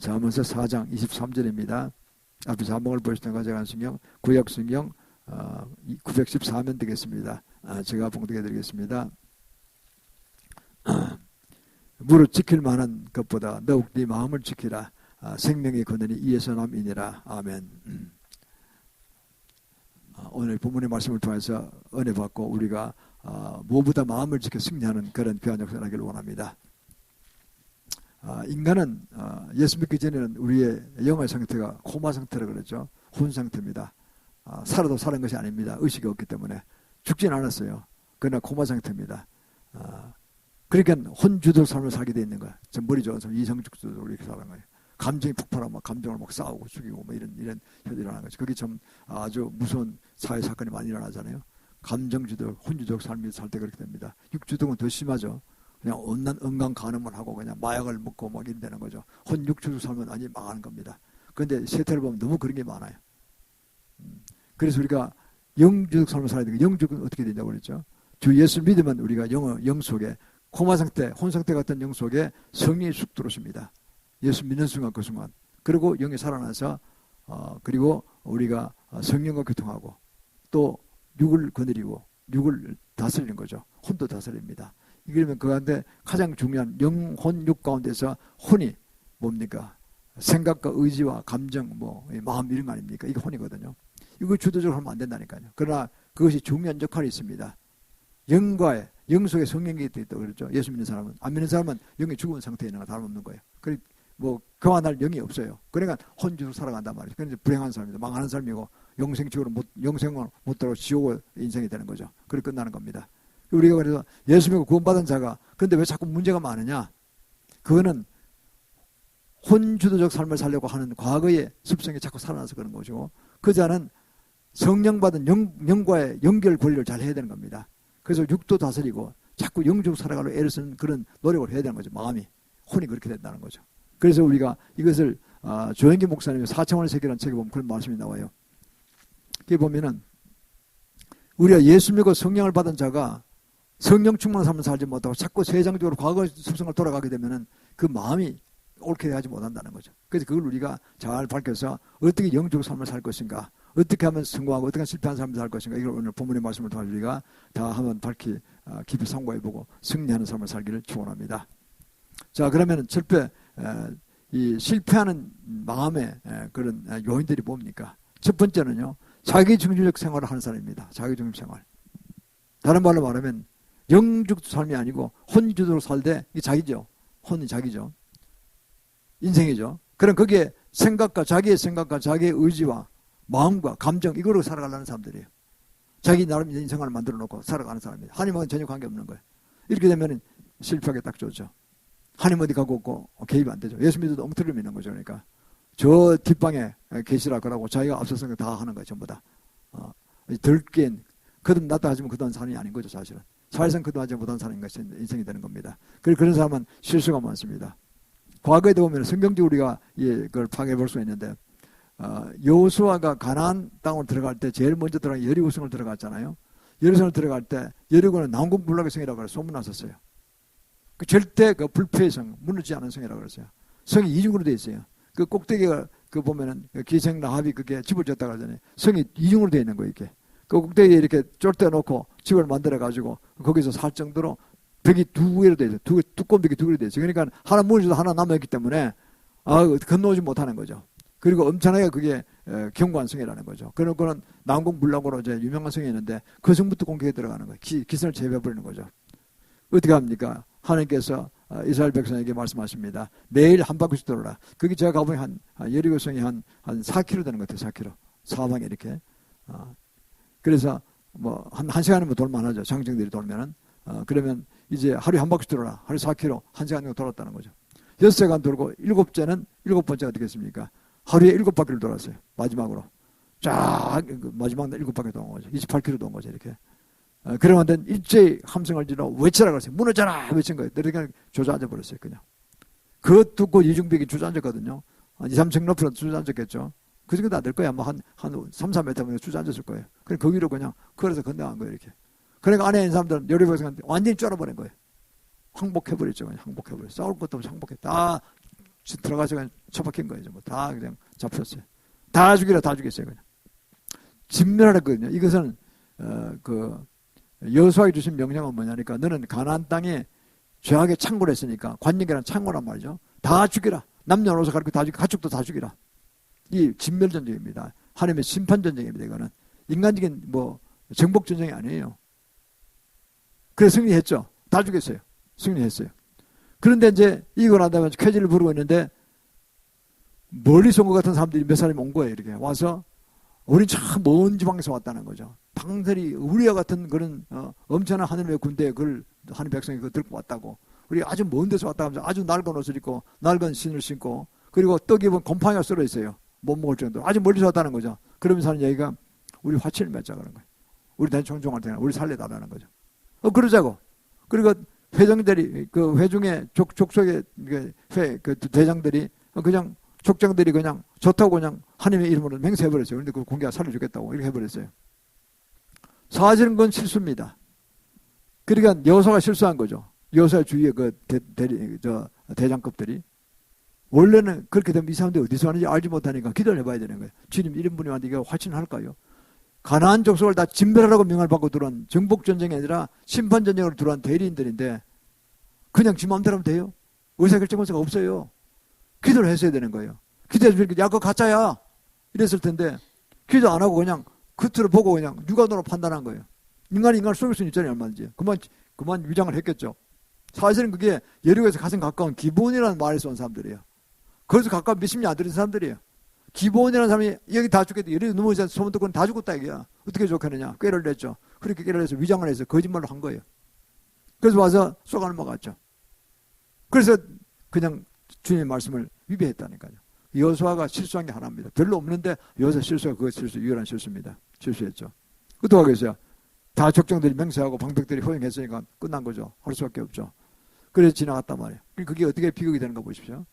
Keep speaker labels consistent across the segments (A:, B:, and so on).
A: 잠언서 4장 23절입니다. 앞에 자막을 보시던 가져간 성경, 구약 성경 914면 되겠습니다. 제가 봉독해 드리겠습니다. 무릇 지킬 만한 것보다 더욱 네 마음을 지키라. 생명의 근원이 이에서 남이니라. 아멘. 오늘 본문의 말씀을 통해서 은혜 받고 우리가 무엇보다 마음을 지켜 승리하는 그런 귀한 역사를 하기를 원합니다. 인간은 예수 믿기 전에는 우리의 영의 상태가 코마 상태라 그러죠. 혼 상태입니다. 살아도 사는 것이 아닙니다. 의식이 없기 때문에 죽진 않았어요. 그러나 코마 상태입니다. 그러니까 혼주도 삶을 살게 돼 있는 거야. 전 머리 좋은 사람 이성죽도 이렇게 사는 거예요. 감정이 폭발하고 막 감정을 막 싸우고 죽이고 뭐 이런 현상이 일어나는 거죠. 그게 참 아주 무서운 사회 사건이 많이 일어나잖아요. 감정주도, 혼주도 삶이 살 때 그렇게 됩니다. 육주독은 더 심하죠. 그냥 온난 언강 간음을 하고 그냥 마약을 먹고 막 이런다는 거죠. 혼육주도 삶은 완전히 망하는 겁니다. 그런데 세태를 보면 너무 그런 게 많아요. 그래서 우리가 영주독 삶을 살아야 되고 영주독은 어떻게 되냐고 그랬죠. 주 예수 믿으면 우리가 영 속에 코마 상태, 혼 상태 같은 영 속에 성령이 쑥 들어오십니다. 예수 믿는 순간 그 순간. 그리고 영이 살아나서 그리고 우리가 성령과 교통하고 또 육을 거느리고 육을 다스리는 거죠. 혼도 다스립니다. 그러면 그 가운데 가장 중요한 영, 혼, 육 가운데서 혼이 뭡니까? 생각과 의지와 감정, 마음 이런 거 아닙니까? 이게 혼이거든요. 이거 주도적으로 하면 안 된다니까요. 그러나 그것이 중요한 역할이 있습니다. 영과의 영 속에 성령이 있다고 그랬죠. 예수 믿는 사람은. 안 믿는 사람은 영이 죽은 상태에 있는 거 다름없는 거예요. 교환할 영이 없어요. 그러니까 혼주로 살아간단 말이에요. 그런데 불행한 사람이다. 망하는 삶이고 영생을 못 들어 지옥의 인생이 되는 거죠. 그렇게 끝나는 겁니다. 우리가 그래서 예수 믿고 구원받은 자가 근데 왜 자꾸 문제가 많으냐? 그거는 혼주도적 삶을 살려고 하는 과거의 습성이 자꾸 살아나서 그런 것이고 그 자는 성령 받은 영과의 연결 권리를 잘 해야 되는 겁니다. 그래서 육도 다스리고 자꾸 영적으로 살아가려고 애를 쓰는 그런 노력을 해야 되는 거죠. 마음이. 혼이 그렇게 된다는 거죠. 그래서 우리가 이것을 조영기 목사님의 4차원의 세계라는 책에 보면 그런 말씀이 나와요. 거기 보면은 우리가 예수 믿고 성령을 받은 자가 성령 충만한 삶을 살지 못하고 자꾸 세상적으로 과거 습성을 돌아가게 되면은 그 마음이 옳게 하지 못한다는 거죠. 그래서 그걸 우리가 잘 밝혀서 어떻게 영적 삶을 살 것인가, 어떻게 하면 성공하고 어떻게 하면 실패한 삶을 살 것인가, 이걸 오늘 본문의 말씀을 통해 우리가 다 한번 깊이 상고해보고 승리하는 삶을 살기를 축원합니다. 자, 그러면 이 실패하는 마음의 그런 요인들이 뭡니까? 첫 번째는요, 자기중심적 생활을 하는 사람입니다. 자기중심 생활. 다른 말로 말하면 영적 삶이 아니고 혼주도로 살되 이게 자기죠. 혼이 자기죠. 인생이죠. 그럼 거기에 자기의 생각과 자기의 의지와 마음과 감정 이거로 살아가려는 사람들이에요. 자기 나름 인생을 만들어 놓고 살아가는 사람입니다. 하나님과는 전혀 관계없는 거예요. 이렇게 되면 실패하기 딱 좋죠. 하나님 어디 가고 없고 개입이 안 되죠. 예수 믿어도 엉터리를 믿는 거죠. 그러니까 저 뒷방에 계시라 그러고 자기가 앞서서 다 하는 거예요. 전부 다. 덜 깬 그든 낫다 하지만 그동안 사람이 아닌 거죠. 사실은. 사회상 그동안 하지 못한 사람인 것이 인생이 되는 겁니다. 그런 사람은 실수가 많습니다. 과거에도 보면 성경적으로 우리가 그걸 파악해 볼 수 있는데 여호수아가 가나안 땅으로 들어갈 때 제일 먼저 들어간 여리고성을 들어갔잖아요. 여리고성을 들어갈 때 여리고는 난공불락의 성이라고 해서 소문났었어요. 절대 불패의 성, 무너지지 않은 성이라고 그랬어요. 성이 이중으로 되어 있어요. 그 꼭대기가 보면은 기생 라합이 그게 집을 졌다 그러잖아요. 성이 이중으로 되어 있는 거예요. 이렇게. 그 꼭대기에 이렇게 쫄대 놓고 집을 만들어 가지고 거기서 살 정도로 벽이 두 개로 되어 있어요. 두꺼운 벽이 두 개로 되어 있어요. 그러니까 하나 무너져도 하나 남아있기 때문에 건너오지 못하는 거죠. 그리고 엄청나게 그게 견고한 성이라는 거죠. 그런 거는 난공불락으로 이제 유명한 성이 있는데 그 성부터 공격에 들어가는 거예요. 기선을 제압해버리는 거죠. 어떻게 합니까? 하나님께서 이스라엘 백성에게 말씀하십니다. 매일 한 바퀴씩 돌아라. 거기 제가 가보면 여리고성이 한 4km 되는 것 같아요. 4km. 사방에 이렇게. 그래서 한 시간이면 돌만하죠. 장정들이 돌면은. 그러면 이제 하루에 한 바퀴 돌아라. 하루에 4km. 한 시간 정도 돌았다는 거죠. 6시간 돌고 일곱 번째가 어떻겠습니까? 하루에 7바퀴를 돌았어요. 마지막으로. 쫙 마지막 날 7바퀴 도는 거죠. 28km 도는 거죠. 이렇게. 그러면 일제히 함성을 지르러 외치라 그랬어요. 무너져라 외친 거예요. 그러니까 주저앉아 버렸어요. 그냥. 그것 듣고 이중벽이 주저앉았거든요. 한 2, 3층 높이로 주저앉았겠죠. 그 정도 안 될 거야. 한 3, 4m 주저앉았을 거예요. 그래서 거기로 그냥 걸어서 건너간 거예요. 이렇게. 그러니까 안에 있는 사람들은 여리고성한테 완전히 쫄아버린 거예요. 항복해버렸죠. 그냥 항복해버렸어요. 싸울 것도 없이 항복해. 다 들어가서 그냥 처박힌 거예요. 뭐 다 그냥 잡혔어요. 다 죽이라 다 죽였어요. 그냥. 진멸하라 했거든요. 이것은 그 여호수아에게 주신 명령은 뭐냐니까 너는 가나안 땅에 죄악의 창고를 했으니까 관역이란 창고란 말이죠. 다 죽이라. 남녀노소 가리고 다 죽이라. 가축도 다 죽이라. 이 진멸전쟁입니다. 하나님의 심판전쟁입니다. 이거는 인간적인 뭐 정복전쟁이 아니에요. 그래서 승리했죠. 다 죽였어요. 승리했어요. 그런데 이제 이거 나다면 쾌지를 부르고 있는데 멀리서 온 것 같은 사람들이 몇 사람이 온 거예요. 이렇게 와서 우린 참 먼 지방에서 왔다는 거죠. 당들이 우리와 같은 그런 엄청난 하늘의 군대에 그걸 하늘 백성이 그걸 들고 왔다고. 우리 아주 먼 데서 왔다 하면서 아주 낡은 옷을 입고 낡은 신을 신고 그리고 떡 입은 곰팡이가 썰어 있어요. 못 먹을 정도로 아주 멀리서 왔다는 거죠. 그러면서 하는 얘기가 우리 화친을 맺자 그런 거예요. 우리 다시 종종할 때는 우리 살려달라는 거죠. 그러자고. 그리고 회장들이 그 회중의 족속의 그 대장들이 그냥 족장들이 그냥 좋다고 그냥 하나님의 이름으로 맹세해버렸어요. 그런데 그 공개가 살려주겠다고 이렇게 해버렸어요. 사실은 그건 실수입니다. 그러니까 여호수아가 실수한 거죠. 여호수아 주위의 그 대장급들이 원래는 그렇게 되면 이 사람들이 어디서 하는지 알지 못하니까 기도를 해봐야 되는 거예요. 주님 이런 분이 왔는데 이거 화친할까요? 가나안 족속을 다 진멸하라고 명을 받고 들어온 정복전쟁이 아니라 심판전쟁으로 들어온 대리인들인데 그냥 지 마음대로 하면 돼요? 의사결정권자가 없어요. 기도를 했어야 되는 거예요. 기도해서 야 그거 가짜야 이랬을 텐데 기도 안 하고 그냥 겉으로 보고 그냥 육안으로 판단한 거예요. 인간이 인간을 속일 수는 있잖아요. 얼마든지. 그만 위장을 했겠죠. 사실은 그게 여리고에서 가장 가까운 기본이라는 말에서 온 사람들이에요. 거기서 가까운 몇십 년 안 되는 사람들이에요. 기본이라는 사람이 여기 다 죽겠다. 여기 넘어져서 소문 듣고는 다 죽었다 이게야. 어떻게 좋겠느냐. 꾀를 냈죠. 그렇게 꾀를 내서 위장을 해서 거짓말로 한 거예요. 그래서 와서 쏘가 넘어갔죠. 그래서 그냥 주님의 말씀을 위배했다니까요. 여호수아가 실수한 게 하나입니다. 별로 없는데 여호수아 실수가 그거 유일한 실수입니다. 실수했죠. 어떡하겠어요? 다 족장들이 맹세하고 방백들이 허용했으니까 끝난 거죠. 할 수밖에 없죠. 그래서 지나갔단 말이에요. 그게 어떻게 비극이 되는가 보십시오.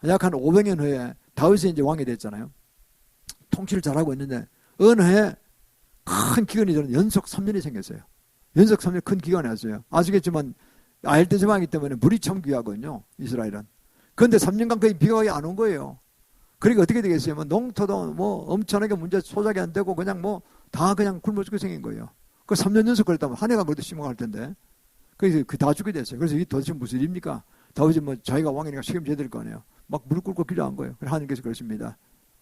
A: 약 한 500년 후에 다윗이 이제 왕이 됐잖아요. 통치를 잘하고 있는데 어느 해에 큰 기근이 저는 연속 3년이 생겼어요. 연속 3년 큰 기간이 왔어요. 아시겠지만 아일대 지방이기 때문에 물이 참 귀하거든요. 이스라엘은. 그런데 3년간 거의 비가 안 온 거예요. 그러니까 어떻게 되겠어요? 뭐 농토도 뭐 엄청나게 문제 소작이 안 되고 그냥 뭐 다 그냥 굶어 죽게 생긴 거예요. 그 3년 연속 그랬다면 한 해가 그래도 심각할 텐데. 그래서 다 죽게 됐어요. 그래서 이게 도대체 무슨 일입니까? 다윗이 뭐 자기가 왕이니까 책임져야 될 거 아니에요. 막 무릎 꿇고 기도한 거예요. 하나님께서 그러십니다.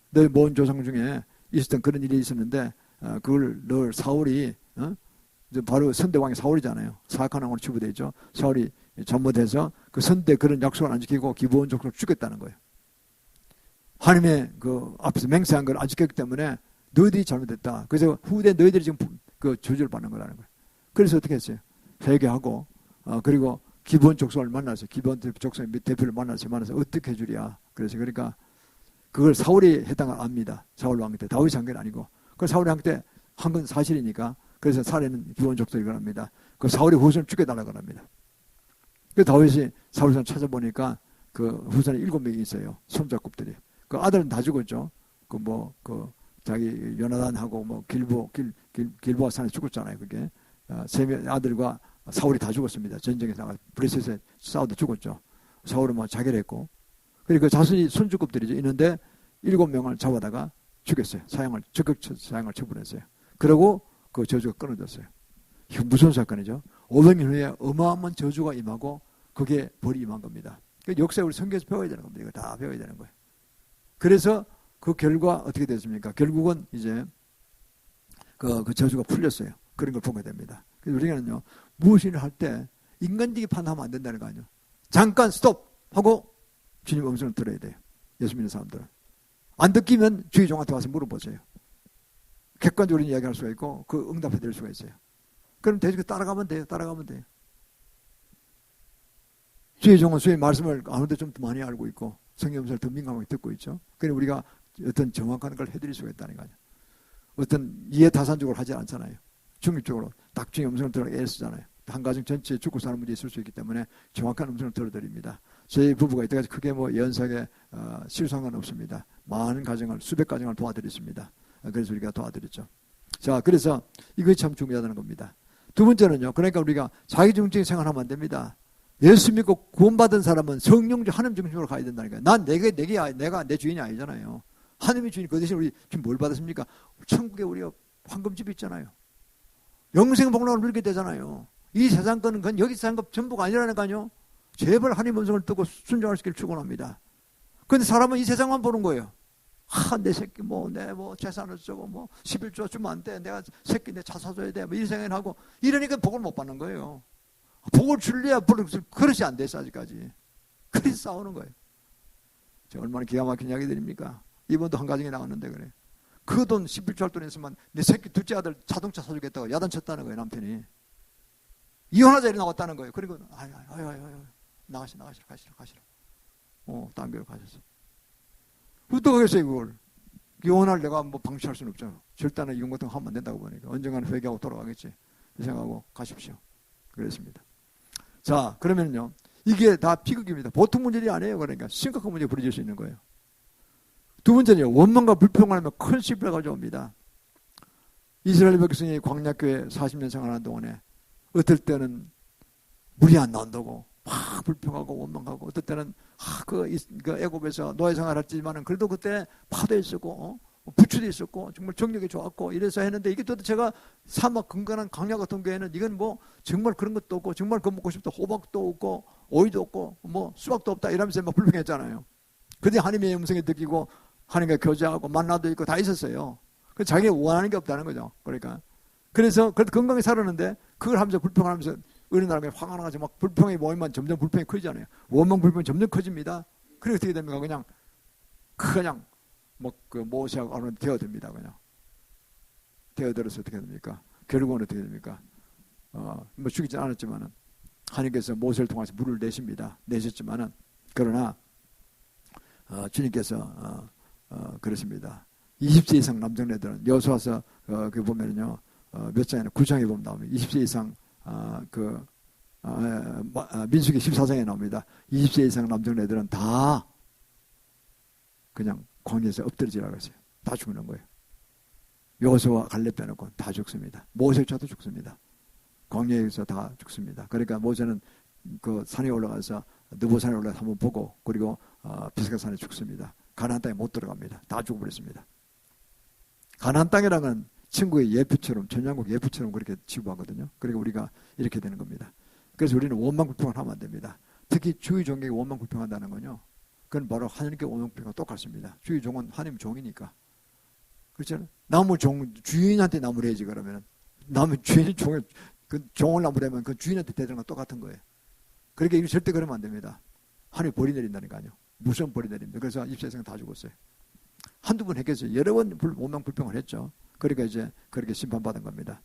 A: 너희 먼 조상 중에 있었던 그런 일이 있었는데 그걸 너 사울이 바로 선대왕이 사울이잖아요. 사악한 왕으로 치부되어 있죠. 사울이 잘못해서 그 선대 그런 약속을 안 지키고 기본적으로 죽였다는 거예요. 하나님의 그 앞에서 맹세한 걸 안 지켰기 때문에 너희들이 잘못했다. 그래서 후대 너희들이 지금 그 저주를 받는 거라는 거예요. 그래서 어떻게 했어요? 회개하고 그리고 기본 족속을 만나서 기본 족속의 대표를 만나서 어떻게 해주랴. 그래서 그러니까 그걸 사울이 했던 걸 압니다. 사울 왕 때 다윗이 한 건 아니고 그 사울이 한 때 한 건 사실이니까 그래서 살에는 기본 족속이 그럽니다. 그 사울이 후손을 죽여달라고 합니다. 그 다윗이 사울 선 찾아보니까 그 후손이 7명이 있어요. 손자급들이. 그 아들은 다 죽었죠. 자기 요나단하고 뭐 길보아 산에 죽었잖아요. 그게 세 명 아들과 사울이 다 죽었습니다. 전쟁에서 나가 브레스에서 싸우다 죽었죠. 사울은 뭐 자결했고 그리고 그 자손이 손주급들이죠. 있는데 7명을 잡아다가 죽였어요. 적극 사형을 처분했어요. 그리고 그 저주가 끊어졌어요. 이거 무슨 사건이죠? 500년 후에 어마어마한 저주가 임하고 그게 벌이 임한 겁니다. 역사에 우리 성경에서 배워야 되는 겁니다. 이거 다 배워야 되는 거예요. 그래서 그 결과 어떻게 됐습니까? 결국은 이제 그 저주가 풀렸어요. 그런 걸 보게 됩니다. 그래서 우리가는요, 무엇을 할 때 인간적인 판단하면 안 된다는 거 아니에요. 잠깐 스톱! 하고 주님 음성을 들어야 돼요. 예수 믿는 사람들은. 안 듣기면 주의 종한테 와서 물어보세요. 객관적으로 이야기할 수가 있고 그 응답해 드릴 수가 있어요. 그럼 대충 따라가면 돼요. 주의 종은 주의 말씀을 아무래도 좀 더 많이 알고 있고 성경 음성을 더 민감하게 듣고 있죠. 그래서 우리가 어떤 정확한 걸 해드릴 수가 있다는 거죠. 어떤 이해타산적으로 하지 않잖아요. 중립적으로 딱 주의 음성을 들어 애를 쓰잖아요. 한 가정 전체에 죽고 사는 문제 있을 수 있기 때문에 정확한 음성을 들어드립니다. 저희 부부가 이때까지 크게 뭐 연삭에 실수한 건 없습니다. 많은 가정을 수백 가정을 도와드렸습니다. 그래서 우리가 도와드렸죠. 자, 그래서 이것이 참 중요하다는 겁니다. 두 번째는요. 그러니까 우리가 자기중심적인 생활하면 안 됩니다. 예수 믿고 구원받은 사람은 성령 하나님 중심으로 가야 된다니까요. 난 내가 내 주인이 아니잖아요. 하나님의 주인. 그 대신 우리 지금 뭘 받았습니까? 천국에 우리가 황금집이 있잖아요. 영생 복락을 누리게 되잖아요. 이 세상 거는 그건 여기 세상 것 전부가 아니라니까요. 제발 하나님 음성을 듣고 순종할 수 있기를 축원합니다. 그런데 사람은 이 세상만 보는 거예요. 내 새끼 내 재산을 쓰고 11조 주면 안 돼. 내가 새끼 내 차 사줘야 돼. 이 생각을 하고 이러니까 복을 못 받는 거예요. 복을 줄래야 그릇이 안 됐어 아직까지. 그래서 싸우는 거예요. 제가 얼마나 기가 막힌 이야기 드립니까? 이번도 한 가정에 나갔는데 그래. 그 돈 11조 할 돈 있으면 내 새끼 둘째 아들 자동차 사주겠다고 야단쳤다는 거예요. 남편이. 이혼하자 이래 나왔다는 거예요. 그리고 아유 나가시라. 딴 교로 가셨어. 어떡하겠어요 그걸. 이혼할 내가 방치할 수는 없잖아. 절대나 이혼 같은 거 하면 안 된다고 보니까 언젠가는 회개하고 돌아가겠지. 이 생각하고 가십시오. 그랬습니다. 자, 그러면요. 이게 다 비극입니다. 보통 문제이 아니에요. 그러니까 심각한 문제가 벌어질 수 있는 거예요. 두 번째는요. 원망과 불평을 하면 큰 실패가 가져옵니다. 이스라엘 백성이 광야교회 40년 생활하는 동안에 어떨 때는 물이 안 나온다고 막 불평하고 원망하고 어떨 때는 그 애굽에서 노예 생활했지만은 그래도 그때 파도 있었고 부추도 있었고 정말 정력이 좋았고 이래서 했는데 이게 도대체가 사막 근근한 광야 같은 경우에는 이건 정말 그런 것도 없고 정말 그거 먹고 싶다 호박도 없고 오이도 없고 수박도 없다 이러면서 막 불평했잖아요. 근데 하나님의 음성이 듣기고 하나님과 교제하고 만나도 있고 다 있었어요. 그 자기가 원하는 게 없다는 거죠. 그래서 그래도 건강히 살았는데 그걸 하면서 불평하면서 어린아이가 화가 나가지고 막 불평이 모이면 점점 불평이 커지잖아요. 원망 불평이 점점 커집니다. 그래서 어떻게 됩니까? 그냥 모세하고 아론이 되어듭니다. 그냥 되어들어서 어떻게 됩니까? 결국은 어떻게 됩니까? 죽이지 않았지만은 하나님께서 모세를 통해서 물을 내셨지만은 그러나 주님께서 그렇습니다. 20세 이상 남정네들은 여호수아서 그 보면은요 몇 장에는 9장에 보면 나옵니다. 20세 이상 민수기 14장에 나옵니다. 20세 이상 남정네들은 다 그냥 광야에서 엎드려지라고 했어요. 다 죽는 거예요. 여호수아 갈렙 빼놓고 다 죽습니다. 모세조차도 죽습니다. 광야에서 다 죽습니다. 그러니까 모세는 그 산에 올라가서 느보산에 올라가서 한번 보고 그리고 비스가 산에 죽습니다. 가나안 땅에 못 들어갑니다. 다 죽어버렸습니다. 가나안 땅이라는 건 친구의 예표처럼 전향국 예표처럼 그렇게 치부하거든요. 그러니까 우리가 이렇게 되는 겁니다. 그래서 우리는 원망 불평을 하면 안 됩니다. 특히 주의 종에게 원망 불평한다는 건요. 그건 바로 하나님께 원망 불평과 똑같습니다. 주의 종은 하나님 종이니까. 그렇잖아요. 나무 종 주인한테 나무래야지 그러면 나무 주인이 종을 나무래면 그 주인한테 대드는 건 똑같은 거예요. 그러니까 이거 절대 그러면 안 됩니다. 하나님 벌이 내린다니까요. 무서운 벌이 내립니다. 그래서 입세생 다 죽었어요. 한두 번 했겠어요. 여러 번 원망 불평을 했죠. 그러니까 이제 그렇게 심판받은 겁니다.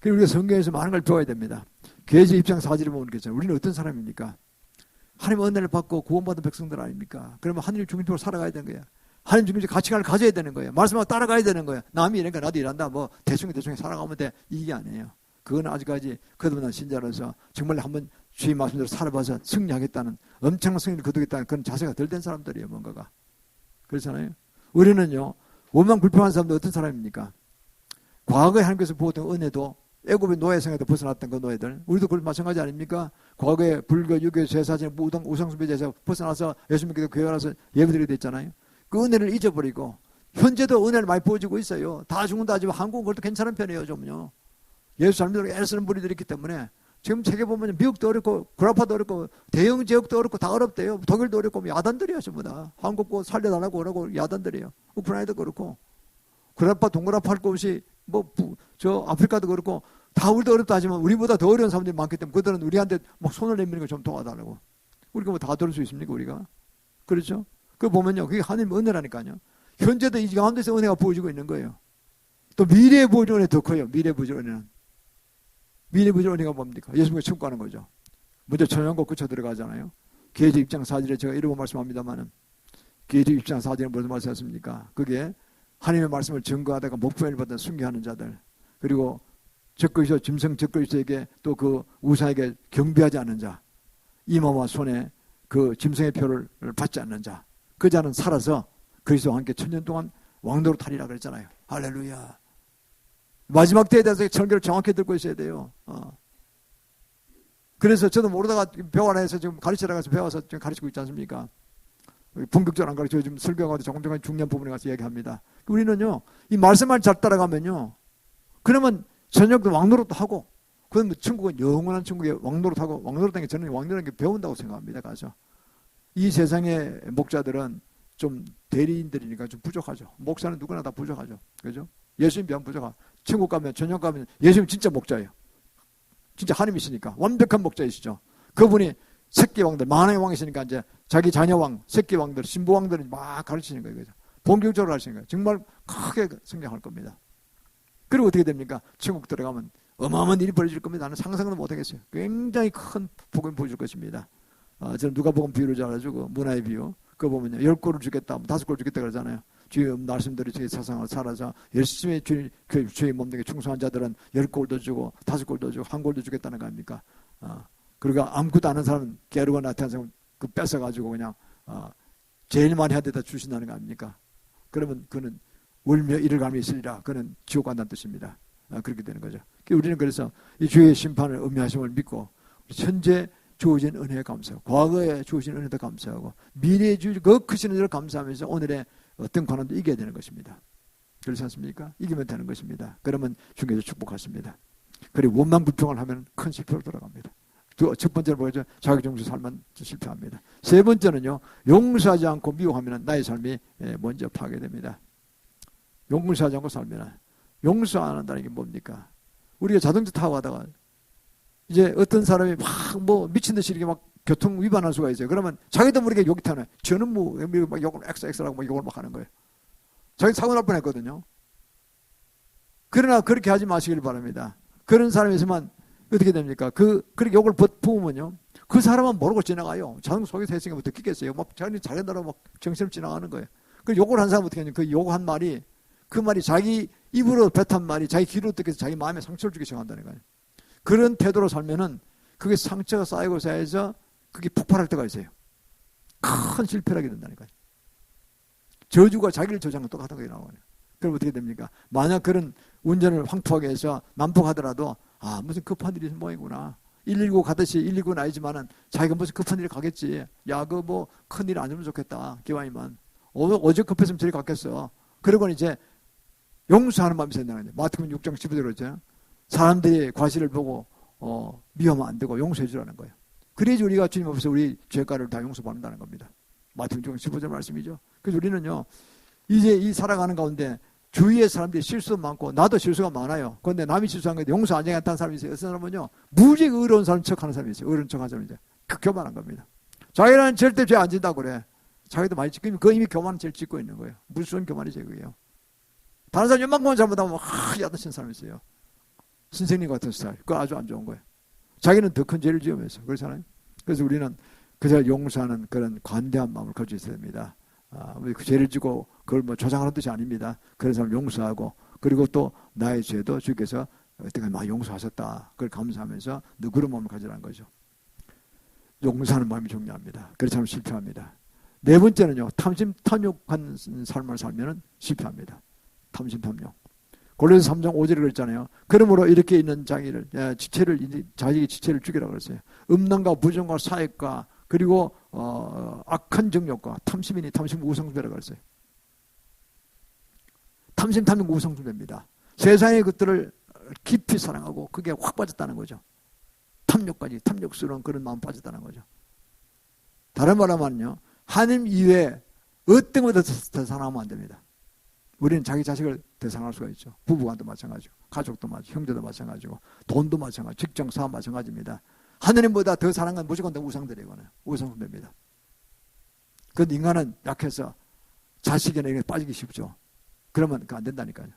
A: 그리고 우리가 성경에서 많은 걸 배워야 됩니다. 계시 입장 4절을 보면 그렇잖아요. 우리는 어떤 사람입니까? 하나님의 은혜를 받고 구원받은 백성들 아닙니까? 그러면 하나님 중심으로 살아가야 되는 거야. 하나님 중심으로 가치관을 가져야 되는 거예요. 말씀하고 따라가야 되는 거예요. 남이 이러니까 나도 이란다. 대충 살아가면 돼. 이게 아니에요. 그건 아직까지 거듭난 신자로서 정말 한번 주의 말씀대로 살아봐서 승리하겠다는 엄청난 승리를 거두겠다는 그런 자세가 덜 된 사람들이에요. 뭔가가. 그렇잖아요. 우리는요. 원망 불평한 사람도 어떤 사람입니까? 과거에 하나님께서 보았던 은혜도 애굽의 노예 생활에서 벗어났던 그 노예들 우리도 그걸 마찬가지 아닙니까? 과거에 불교, 유교, 제사진, 우상숭배 제사 벗어나서 예수 믿게 되고 교회 와서 예배드리게 됐잖아요. 그 은혜를 잊어버리고 현재도 은혜를 많이 부어주고 있어요. 다 죽는다 하지만 한국은 그것도 괜찮은 편이에요. 좀요. 예수 잘 믿으려고 애쓰는 분들이 있기 때문에 지금 세계 보면 미국도 어렵고 구라파도 어렵고 대영 지역도 어렵고 다 어렵대요. 독일도 어렵고 야단들이야 전부 다. 한국 살려달라고 그러고 야단들이에요. 우크라이나도 그렇고 구라파 동그라파 할 것 없이 저 아프리카도 그렇고 다 우리도 어렵다 하지만 우리보다 더 어려운 사람들이 많기 때문에 그들은 우리한테 막 손을 내미는 걸 좀 도와달라고. 우리가 다 들을 수 있습니까 우리가? 그렇죠? 그거 보면요. 그게 하나님 은혜라니까요. 현재도 이 가운데서 은혜가 부어지고 있는 거예요. 또 미래에 부어지는 은혜 더 커요. 미래에 부어지는 은혜는. 미래 부절 은혜가 뭡니까? 예수님과 청구하는 거죠. 먼저 전향국 거쳐 들어가잖아요. 계시 입장 4절에 제가 이러고 말씀합니다만은 계시 입장 4절에 무슨 말씀하셨습니까? 그게 하나님의 말씀을 증거하다가 목표를 받은 순교하는 자들 그리고 적그리스도 짐승 적그리스도에게 또 그 우사에게 경배하지 않는 자 이마와 손에 그 짐승의 표를 받지 않는 자 그 자는 살아서 그리스도와 함께 천년 동안 왕노로 타리라 그랬잖아요. 할렐루야. 마지막 때에 대해서 설교를 정확히 듣고 있어야 돼요. 그래서 저도 모르다가 배워라해서 지금 가르치러 가서 배워서 지금 가르치고 있지 않습니까? 본격적으로 안 가르쳐요. 지금 설교하고 조금 중요한 부분에 가서 얘기합니다. 우리는요, 이 말씀만 잘 따라가면요, 그러면 저녁도 왕노릇도 하고, 그럼 천국은 영원한 천국에 왕노릇하고, 왕노릇하는 게 저는 왕노릇하는 게 배운다고 생각합니다. 가서. 이 세상의 목자들은 좀 대리인들이니까 좀 부족하죠. 목사는 누구나 다 부족하죠. 그죠? 예수님 비하면 부족하고. 천국 가면, 저녁 가면 예수님 진짜 목자예요. 진짜 하나님이시니까. 완벽한 목자이시죠. 그분이 새끼 왕들, 만왕의 왕이시니까 이제 자기 자녀 왕, 새끼 왕들, 신부 왕들을 막 가르치는 거예요. 그죠? 본격적으로 가르치는 거예요. 정말 크게 성장할 겁니다. 그리고 어떻게 됩니까? 천국 들어가면 어마어마한 일이 벌어질 겁니다. 나는 상상도 못하겠어요. 굉장히 큰 복음이 보여줄 것입니다. 저는 누가복음 비유를 잘 알아주고, 문화의 비유. 그거 보면요, 10골을 주겠다, 5골 주겠다 그러잖아요. 주의 말씀대로 저희 세상을 살아서 열심히 주의 몸에게 충성한 자들은 10골도 주고 5골도 주고 1골도 주겠다는 거 아닙니까? 그리고 아무것도 아는 사람은 게으르고 나태한 사람 그 뺏어가지고 그냥 제일 많이 한 데다 주신다는 거 아닙니까? 그러면 그는 울며 이를 감이 있으리라. 그는 지옥 간다는 뜻입니다. 그렇게 되는 거죠. 우리는 그래서 이 주의 심판을 음미하심을 믿고 현재 주어진 은혜에 감사하고 과거에 주어진 은혜도 감사하고 미래에 주어진 그 크신 은혜를 감사하면서 오늘의 어떤 고난도 이겨야 되는 것입니다. 그렇지 않습니까? 이기면 되는 것입니다. 그러면 주님께서 축복하십니다. 그리고 원망 불평을 하면 큰 실패로 돌아갑니다. 첫 번째로 보여줘 자격정수 살면 실패합니다. 세 번째는요, 용서하지 않고 미워하면 나의 삶이 먼저 파괴됩니다. 용서하지 않고 살면 용서 안 한다는 게 뭡니까? 우리가 자동차 타고 가다가 이제 어떤 사람이 막 뭐 미친 듯이 이렇게 막 교통 위반할 수가 있어요. 그러면 자기도 모르게 욕이 타네. 저는 뭐 막 욕을 엑스라고 막 욕을 막 하는 거예요. 자기 사고 날 뻔했거든요. 그러나 그렇게 하지 마시길 바랍니다. 그런 사람이 있으면 어떻게 됩니까? 그렇게 욕을 부으면요, 그 사람은 모르고 지나가요. 자동 속에서 했으니까 뭐 듣겠어요. 막 자기는 자기나라 막 정신을 지나가는 거예요. 그 욕을 한 사람은 어떻게 하냐면 그 욕한 말이, 그 말이 자기 입으로 뱉은 말이 자기 귀로 듣게서 자기 마음에 상처를 주기 시작한다는 거예요. 그런 태도로 살면은 그게 상처가 쌓이고 쌓여서 그게 폭발할 때가 있어요. 큰 실패를 하게 된다니까요. 저주가 자기를 저장한 똑같은 게 나오네요. 그럼 어떻게 됩니까? 만약 그런 운전을 황폐하게 해서 난폭하더라도 무슨 급한 일이 모이구나. 119 가듯이 119는 아니지만은 자기가 무슨 급한 일이 가겠지. 야, 그 뭐 큰일 아니면 좋겠다. 기왕이면. 어제 급했으면 저리 갔겠어. 그러고는 이제 용서하는 마음이 생긴다는 거예요. 마태복음 6장 15절 그러죠. 사람들이 과실을 보고 미워하면 안 되고 용서해 주라는 거예요. 그래야지 우리가 주님 앞에서 우리 죄가를 다 용서받는다는 겁니다. 마태복음 15절 말씀이죠. 그래서 우리는요, 이제 이 살아가는 가운데 주위의 사람들이 실수도 많고 나도 실수가 많아요. 그런데 남이 실수한 건데 용서 안 하겠다는 사람이 있어요. 어떤 사람은요, 무지 의로운 사람 척하는 사람이 있어요. 의로운 척하는 사람이 이제 교만한 겁니다. 자기는 절대 죄 안 진다고 그래. 자기도 많이 짓고 그 이미 교만은 제일 짓고 있는 거예요. 무슨 교만이지 그게요. 다른 사람 요만큼만 잘못하면 야단치는 사람이 있어요. 선생님 같은 스타일. 그거 아주 안 좋은 거예요. 자기는 더 큰 죄를 지으면서. 그렇잖아요. 그래서 우리는 그저 용서하는 그런 관대한 마음을 가지고 있어야 됩니다. 우리 그 죄를 지고 그걸 뭐 조장하는 뜻이 아닙니다. 그런 사람을 용서하고, 그리고 또 나의 죄도 주께서 어떻게 막 용서하셨다. 그걸 감사하면서 그런 마음을 가지라는 거죠. 용서하는 마음이 중요합니다. 그렇지 않으면 실패합니다. 네 번째는요, 탐욕한 삶을 살면 실패합니다. 탐욕. 골로새 3장 5절에 그랬잖아요. 그러므로 이렇게 있는 자기를 자기 지체를 죽이라고 그랬어요. 음란과 부정과 사익과 그리고 악한 정욕과 탐심이니 탐심 우상숭배라고 그랬어요. 탐욕 우상숭배입니다. 세상의 것들을 깊이 사랑하고 그게 확 빠졌다는 거죠. 탐욕까지, 탐욕스러운 그런 마음 빠졌다는 거죠. 다른 말로 하면요, 하나님 이외에 어떤 것도 더 사랑하면 안 됩니다. 우리는 자기 자식을 더 사랑할 수가 있죠. 부부간도 마찬가지고, 가족도 마찬가지고, 형제도 마찬가지고, 돈도 마찬가지고, 직장, 사업 마찬가지입니다. 하느님보다 더 사랑하는 건 무조건 더 우상들이거든요. 우상숭배입니다. 그런데 인간은 약해서 자식에게 빠지기 쉽죠. 그러면 그거 안 된다니까요.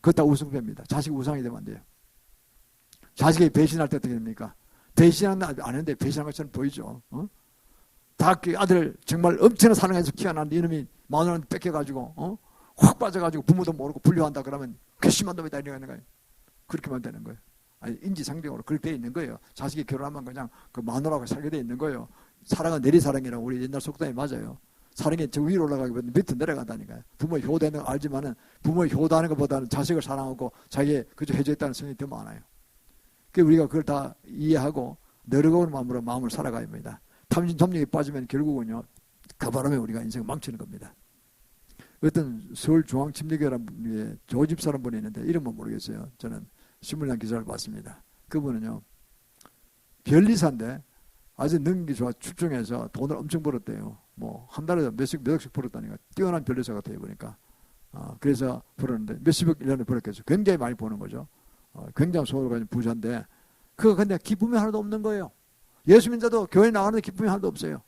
A: 그것 다 우상숭배입니다. 자식이 우상이 되면 안 돼요. 자식이 배신할 때 어떻게 됩니까? 배신하는 안 하는데 배신한 것처럼 보이죠. 다 그 아들 정말 엄청나게 사랑해서 키워놨는데 이놈이 마누라는 뺏겨가지고 확 빠져가지고 부모도 모르고 분류한다 그러면 괘씸한 놈이다 이러는 거예요. 그렇게만 되는 거예요. 아니, 인지상정으로 그렇게 돼 있는 거예요. 자식이 결혼하면 그냥 그 마누라하고 살게 돼 있는 거예요. 사랑은 내리사랑이라고 우리 옛날 속담이 맞아요. 사랑이 저 위로 올라가기보다 밑으로 내려간다니까요. 부모 효도하는 거 알지만은 부모 효도하는 것보다는 자식을 사랑하고 자기의 그저 해줘있다는 성이 더 많아요. 우리가 그걸 다 이해하고 너르거운 마음으로 마음을 살아가야 합니다. 탐진탐욕에 빠지면 결국은요, 그 바람에 우리가 인생을 망치는 겁니다. 어떤 서울중앙침례교회 조집 사람 분이 있는데 이름은 모르겠어요. 저는 신문상 기사를 봤습니다. 그분은요, 변리사인데 아주 능력이 좋아 출중해서 돈을 엄청 벌었대요. 뭐 한 달에 몇억씩 벌었다니까. 뛰어난 변리사가 되어보니까. 그래서 벌었는데 몇십억 1년에 벌었겠죠. 굉장히 많이 버는 거죠. 굉장히 소득을 가진 부자인데 그거 근데 기쁨이 하나도 없는 거예요. 예수 믿자도 교회 나가는데 기쁨이 하나도 없어요.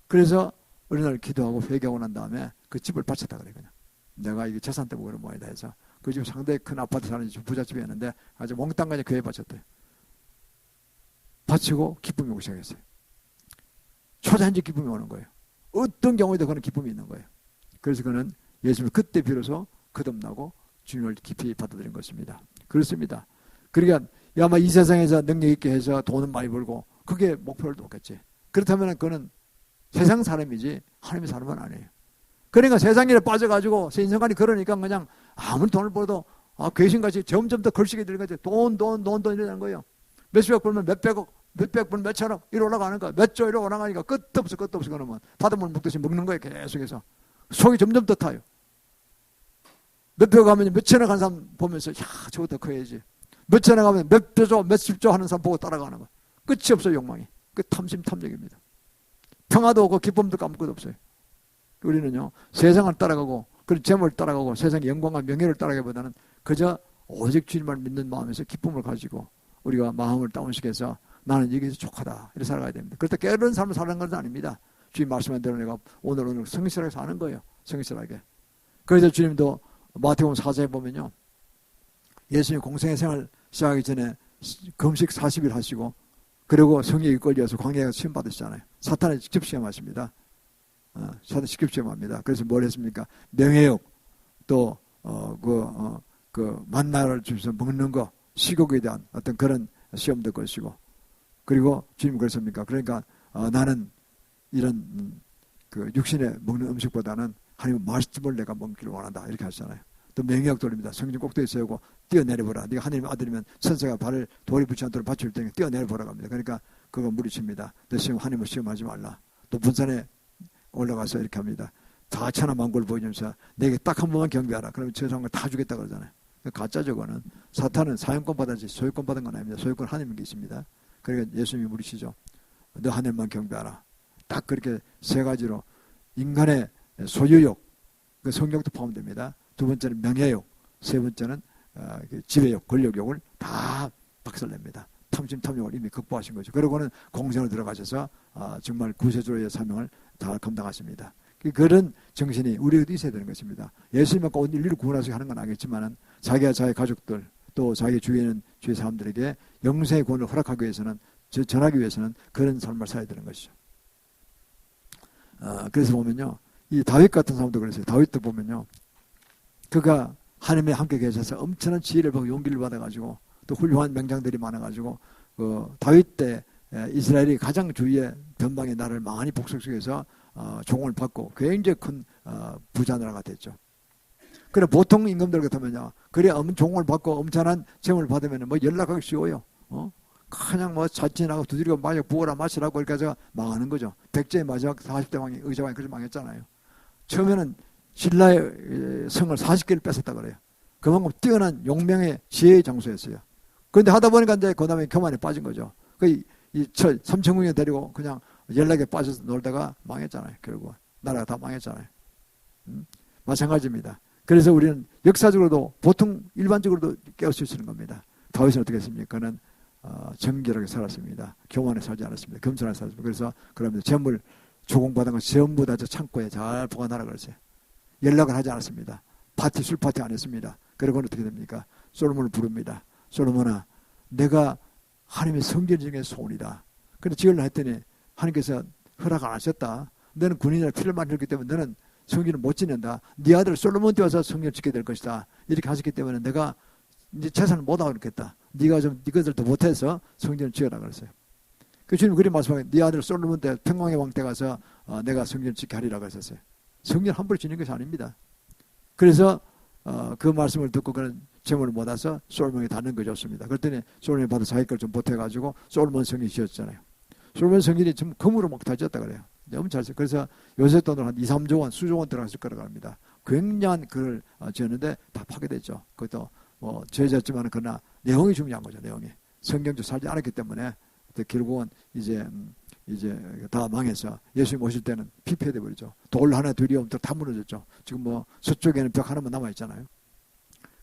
A: 그래서 어느 날 기도하고 회개하고 난 다음에 그 집을 바쳤다 그래. 그냥 내가 이게 재산 때문에 그런 모양이다 해서 그 집 상당히 큰 아파트 사는 부잣집이었는데 아주 몽땅까지 교회에 바쳤대요. 바치고 기쁨이 오기 시작했어요. 초자연적 기쁨이 오는 거예요. 어떤 경우에도 그런 기쁨이 있는 거예요. 그래서 그는 예수님을 그때 비로소 거듭나고 주님을 깊이 받아들인 것입니다. 그렇습니다. 그러니까 아마 이 세상에서 능력 있게 해서 돈은 많이 벌고 그게 목표를 놓겠지. 그렇다면 그는 세상 사람이지 하나님의 사람은 아니에요. 그러니까 세상 일에 빠져가지고 인생관이 그러니까 그냥 아무리 돈을 벌어도 귀신같이 점점 더 걸치게 되는 거죠. 돈 이러는 거예요. 몇십억 벌면 몇백억, 몇백 벌면 몇천억 이리 올라가는 거야. 몇 조 이리 올라가니까 끝도 없어 그러면 바닷물 먹듯이 먹는 거예요. 계속해서. 속이 점점 더 타요. 몇백 가면 몇천억 하는 사람 보면서 야 저거 더 커야지. 몇천억 가면 몇조 몇십조 하는 사람 보고 따라가는 거야. 끝이 없어요. 욕망이. 그 탐심탐욕입니다. 평화도 없고 기쁨도 아무것도 없어요. 우리는요 세상을 따라가고 그런 재물을 따라가고 세상의 영광과 명예를 따라가기보다는 그저 오직 주님만 믿는 마음에서 기쁨을 가지고 우리가 마음을 다운시켜서 나는 여기서 족하다 이렇게 살아가야 됩니다. 그렇다 게으른 삶을 사는 것은 아닙니다. 주님 말씀한 대로 내가 오늘 성실하게 사는 거예요. 성실하게. 그래서 주님도 마태복음 4장에 보면요 예수님 공생의 생활 시작하기 전에 금식 40일 하시고 그리고 성령이 걸려서 광야에 시험 받으시잖아요. 사탄을 직접 시험하십니다. 사탄 직접 시험합니다. 그래서 뭘 했습니까? 명예욕 또 그 만나를 주면서 먹는 거 식욕에 대한 어떤 그런 시험도 것이고 그리고 주님 그랬습니까? 그러니까 나는 이런 그 육신에 먹는 음식보다는 하나님 말씀을 내가 먹기를 원한다 이렇게 하시잖아요. 또 명예욕 돌립니다. 성경 꼭대기에 세우고 뛰어내려보라. 네가 하나님의 아들이면 천사가 발을 돌이 붙지 않도록 받칠 테니까 뛰어내려보라 합니다. 그러니까 그거 무리칩니다. 너 시험 하나님을 시험하지 말라. 또 분산에 올라가서 이렇게 합니다. 다 천하만고를 보여주면서 내게 딱 한 번만 경배하라. 그러면 저 사람을 다 주겠다 그러잖아요. 가짜 저거는 사탄은 사용권 받았지 소유권 받은 건 아닙니다. 소유권 하나님께 있습니다. 그러니까 예수님이 물으시죠. 너 하나님만 경배하라. 딱 그렇게 세 가지로 인간의 소유욕, 그 성욕도 포함됩니다. 두 번째는 명예욕, 세 번째는 지배욕, 권력욕을 다 박살냅니다. 탐심탐욕을 이미 극복하신 거죠. 그러고는 공생을 들어가셔서 정말 구세주의 사명을 다 감당하십니다. 그런 정신이 우리에도 있어야 되는 것입니다. 예수님만 온 인류를 구원하시고 하는 건 알겠지만 자기와 자기 가족들 또 자기 주위에 있는 주위 사람들에게 영생의 구원을 허락하기 위해서는 전하기 위해서는 그런 삶을 살아야 되는 것이죠. 그래서 보면요. 이 다윗 같은 사람도 그랬어요. 다윗도 보면요. 그가 하나님의 함께 계셔서 엄청난 지혜를 받고 용기를 받아가지고 또 훌륭한 명장들이 많아가지고 다윗 때 이스라엘이 가장 주위에 변방의 나라를 많이 복속해서 종을 받고 굉장히 큰 부자나라가 됐죠. 그래 보통 임금들 같으면요. 그래 종을 받고 엄청난 재물을 받으면 뭐 연락하기 쉬워요. 그냥 뭐 자진하고 두드리고 마셔 부어라 마시라고 이렇게 해서 망하는 거죠. 백제의 마지막 40대 왕이 의자왕이 그렇게 망했잖아요. 처음에는 신라의 성을 40개를 뺏었다 그래요. 그만큼 뛰어난 용명의 지혜의 장소였어요. 그런데 하다 보니까 이제 그 다음에 교만에 빠진 거죠. 이 삼천궁에 데리고 그냥 연락에 빠져서 놀다가 망했잖아요. 결국 나라가 다 망했잖아요. 마찬가지입니다. 그래서 우리는 역사적으로도 보통 일반적으로도 깨울 수 있는 겁니다. 다윗은 어떻게 했습니까? 그는 정결하게 살았습니다. 교만에 살지 않았습니다. 겸손하게 살았습니다. 그래서 그러면 재물 조공받은 거 전부 다 저 창고에 잘 보관하라 그랬어요. 연락을 하지 않았습니다. 술 파티 안 했습니다. 그러고는 어떻게 됩니까? 솔로몬을 부릅니다. 솔로몬아, 내가 하나님의 성전 중에 소원이다. 그래서 지으려 했더니 하나님께서 허락 안 하셨다. 너는 군인이라 피를 많이 흘렸기 때문에 너는 성전을 못 지낸다. 네 아들 솔로몬 때 와서 성전을 짓게 될 것이다. 이렇게 하셨기 때문에 내가 이제 재산을 못 하겠다. 네가 좀 이것을 더 못해서 성전을 지어라 그랬어요. 그 주님 그리 말씀하게 네 아들 솔로몬 때 평강의 왕 때 가서 내가 성전을 짓게 하리라 그랬었어요. 성전 함부로 짓는 것이 아닙니다. 그래서 그 말씀을 듣고 그는 제물을 못 와서 솔로몬이 닫는 거 줬습니다. 그랬더니 솔로몬이 받아 자기 걸 좀 보태가지고 솔로몬 성전 지었잖아요. 솔로몬 성전이 좀 금으로 막 다 지었다 그래요. 너무 잘 썼어요. 그래서 요새 돈으로 한 2, 3조 원, 수조 원 들어갔을 거라고 합니다. 굉장한 글을 지었는데 다 파괴됐죠. 그것도 뭐 죄졌지만 그러나 내용이 중요한 거죠. 내용이. 성경도 살지 않았기 때문에 결국은 이제 다 망해서 예수님 오실 때는 피폐돼 버리죠. 돌 하나 둘이 없도록 다 무너졌죠. 지금 뭐 서쪽에는 벽 하나만 남아 있잖아요.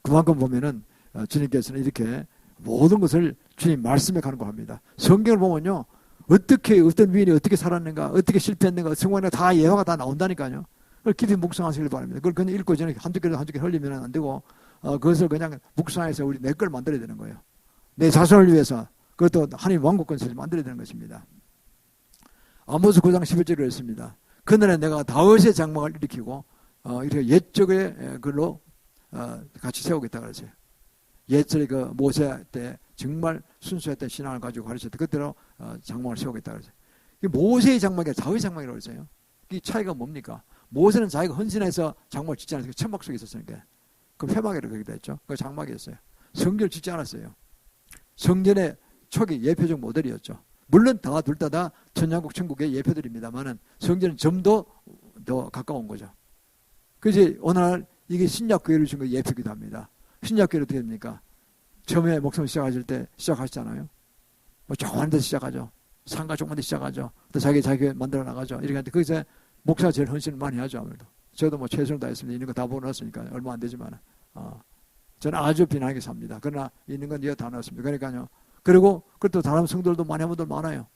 A: 그만큼 보면은 주님께서는 이렇게 모든 것을 주님 말씀에 가는 거 합니다. 성경을 보면요, 어떻게 어떤 위인이 어떻게 살았는가, 어떻게 실패했는가, 성공했는가 다 예화가 다 나온다니까요. 그걸 깊이 묵상하시길 바랍니다. 그걸 그냥 읽고 전에 한두 개 흘리면 안 되고 그것을 그냥 묵상해서 우리 내 걸 만들어야 되는 거예요. 내 자손을 위해서. 그것도 하나님 왕국 건설을 만들어야 되는 것입니다. 아모스 9장 11절에 했습니다. 그날에 내가 다윗의 장막을 일으키고 이렇게 옛적의 글로 같이 세우겠다 그랬어요. 옛절에 그 모세 때 정말 순수했던 신앙을 가지고 가르쳤던 그때로 장막을 세우겠다 그랬어요. 모세의 장막이 다윗의 장막이라고 그랬어요. 이 차이가 뭡니까? 모세는 자기가 헌신해서 장막을 짓지 않았어요. 천막 속에 있었으니까. 그럼 회막이라고 그렇게 됐죠. 그 장막이었어요. 성전을 짓지 않았어요. 성전의 초기 예표적 모델이었죠. 물론 둘 다 천년국 천국의 예표들입니다만은 성전은 좀 더 가까운 거죠. 그래서 오늘날 이게 신약교회를 준 거 예표기도 합니다. 신약교회는 어떻게 됩니까? 처음에 목사님 시작하실 때 시작하시잖아요. 뭐 조그만 데서 시작하죠. 상가 조그만 데 시작하죠. 또 자기 교회 만들어 나가죠. 이렇게 하는데 거기서 목사가 제일 헌신을 많이 하죠. 아무래도. 저도 뭐 최선을 다했습니다. 있는 거 다 보고 났으니까 얼마 안 되지만 저는 아주 비난하게 삽니다. 그러나 있는 건 이어 다 넣었습니다. 그러니까요. 그리고 그것도 다른 성도들도 많이 한 분들 많아요.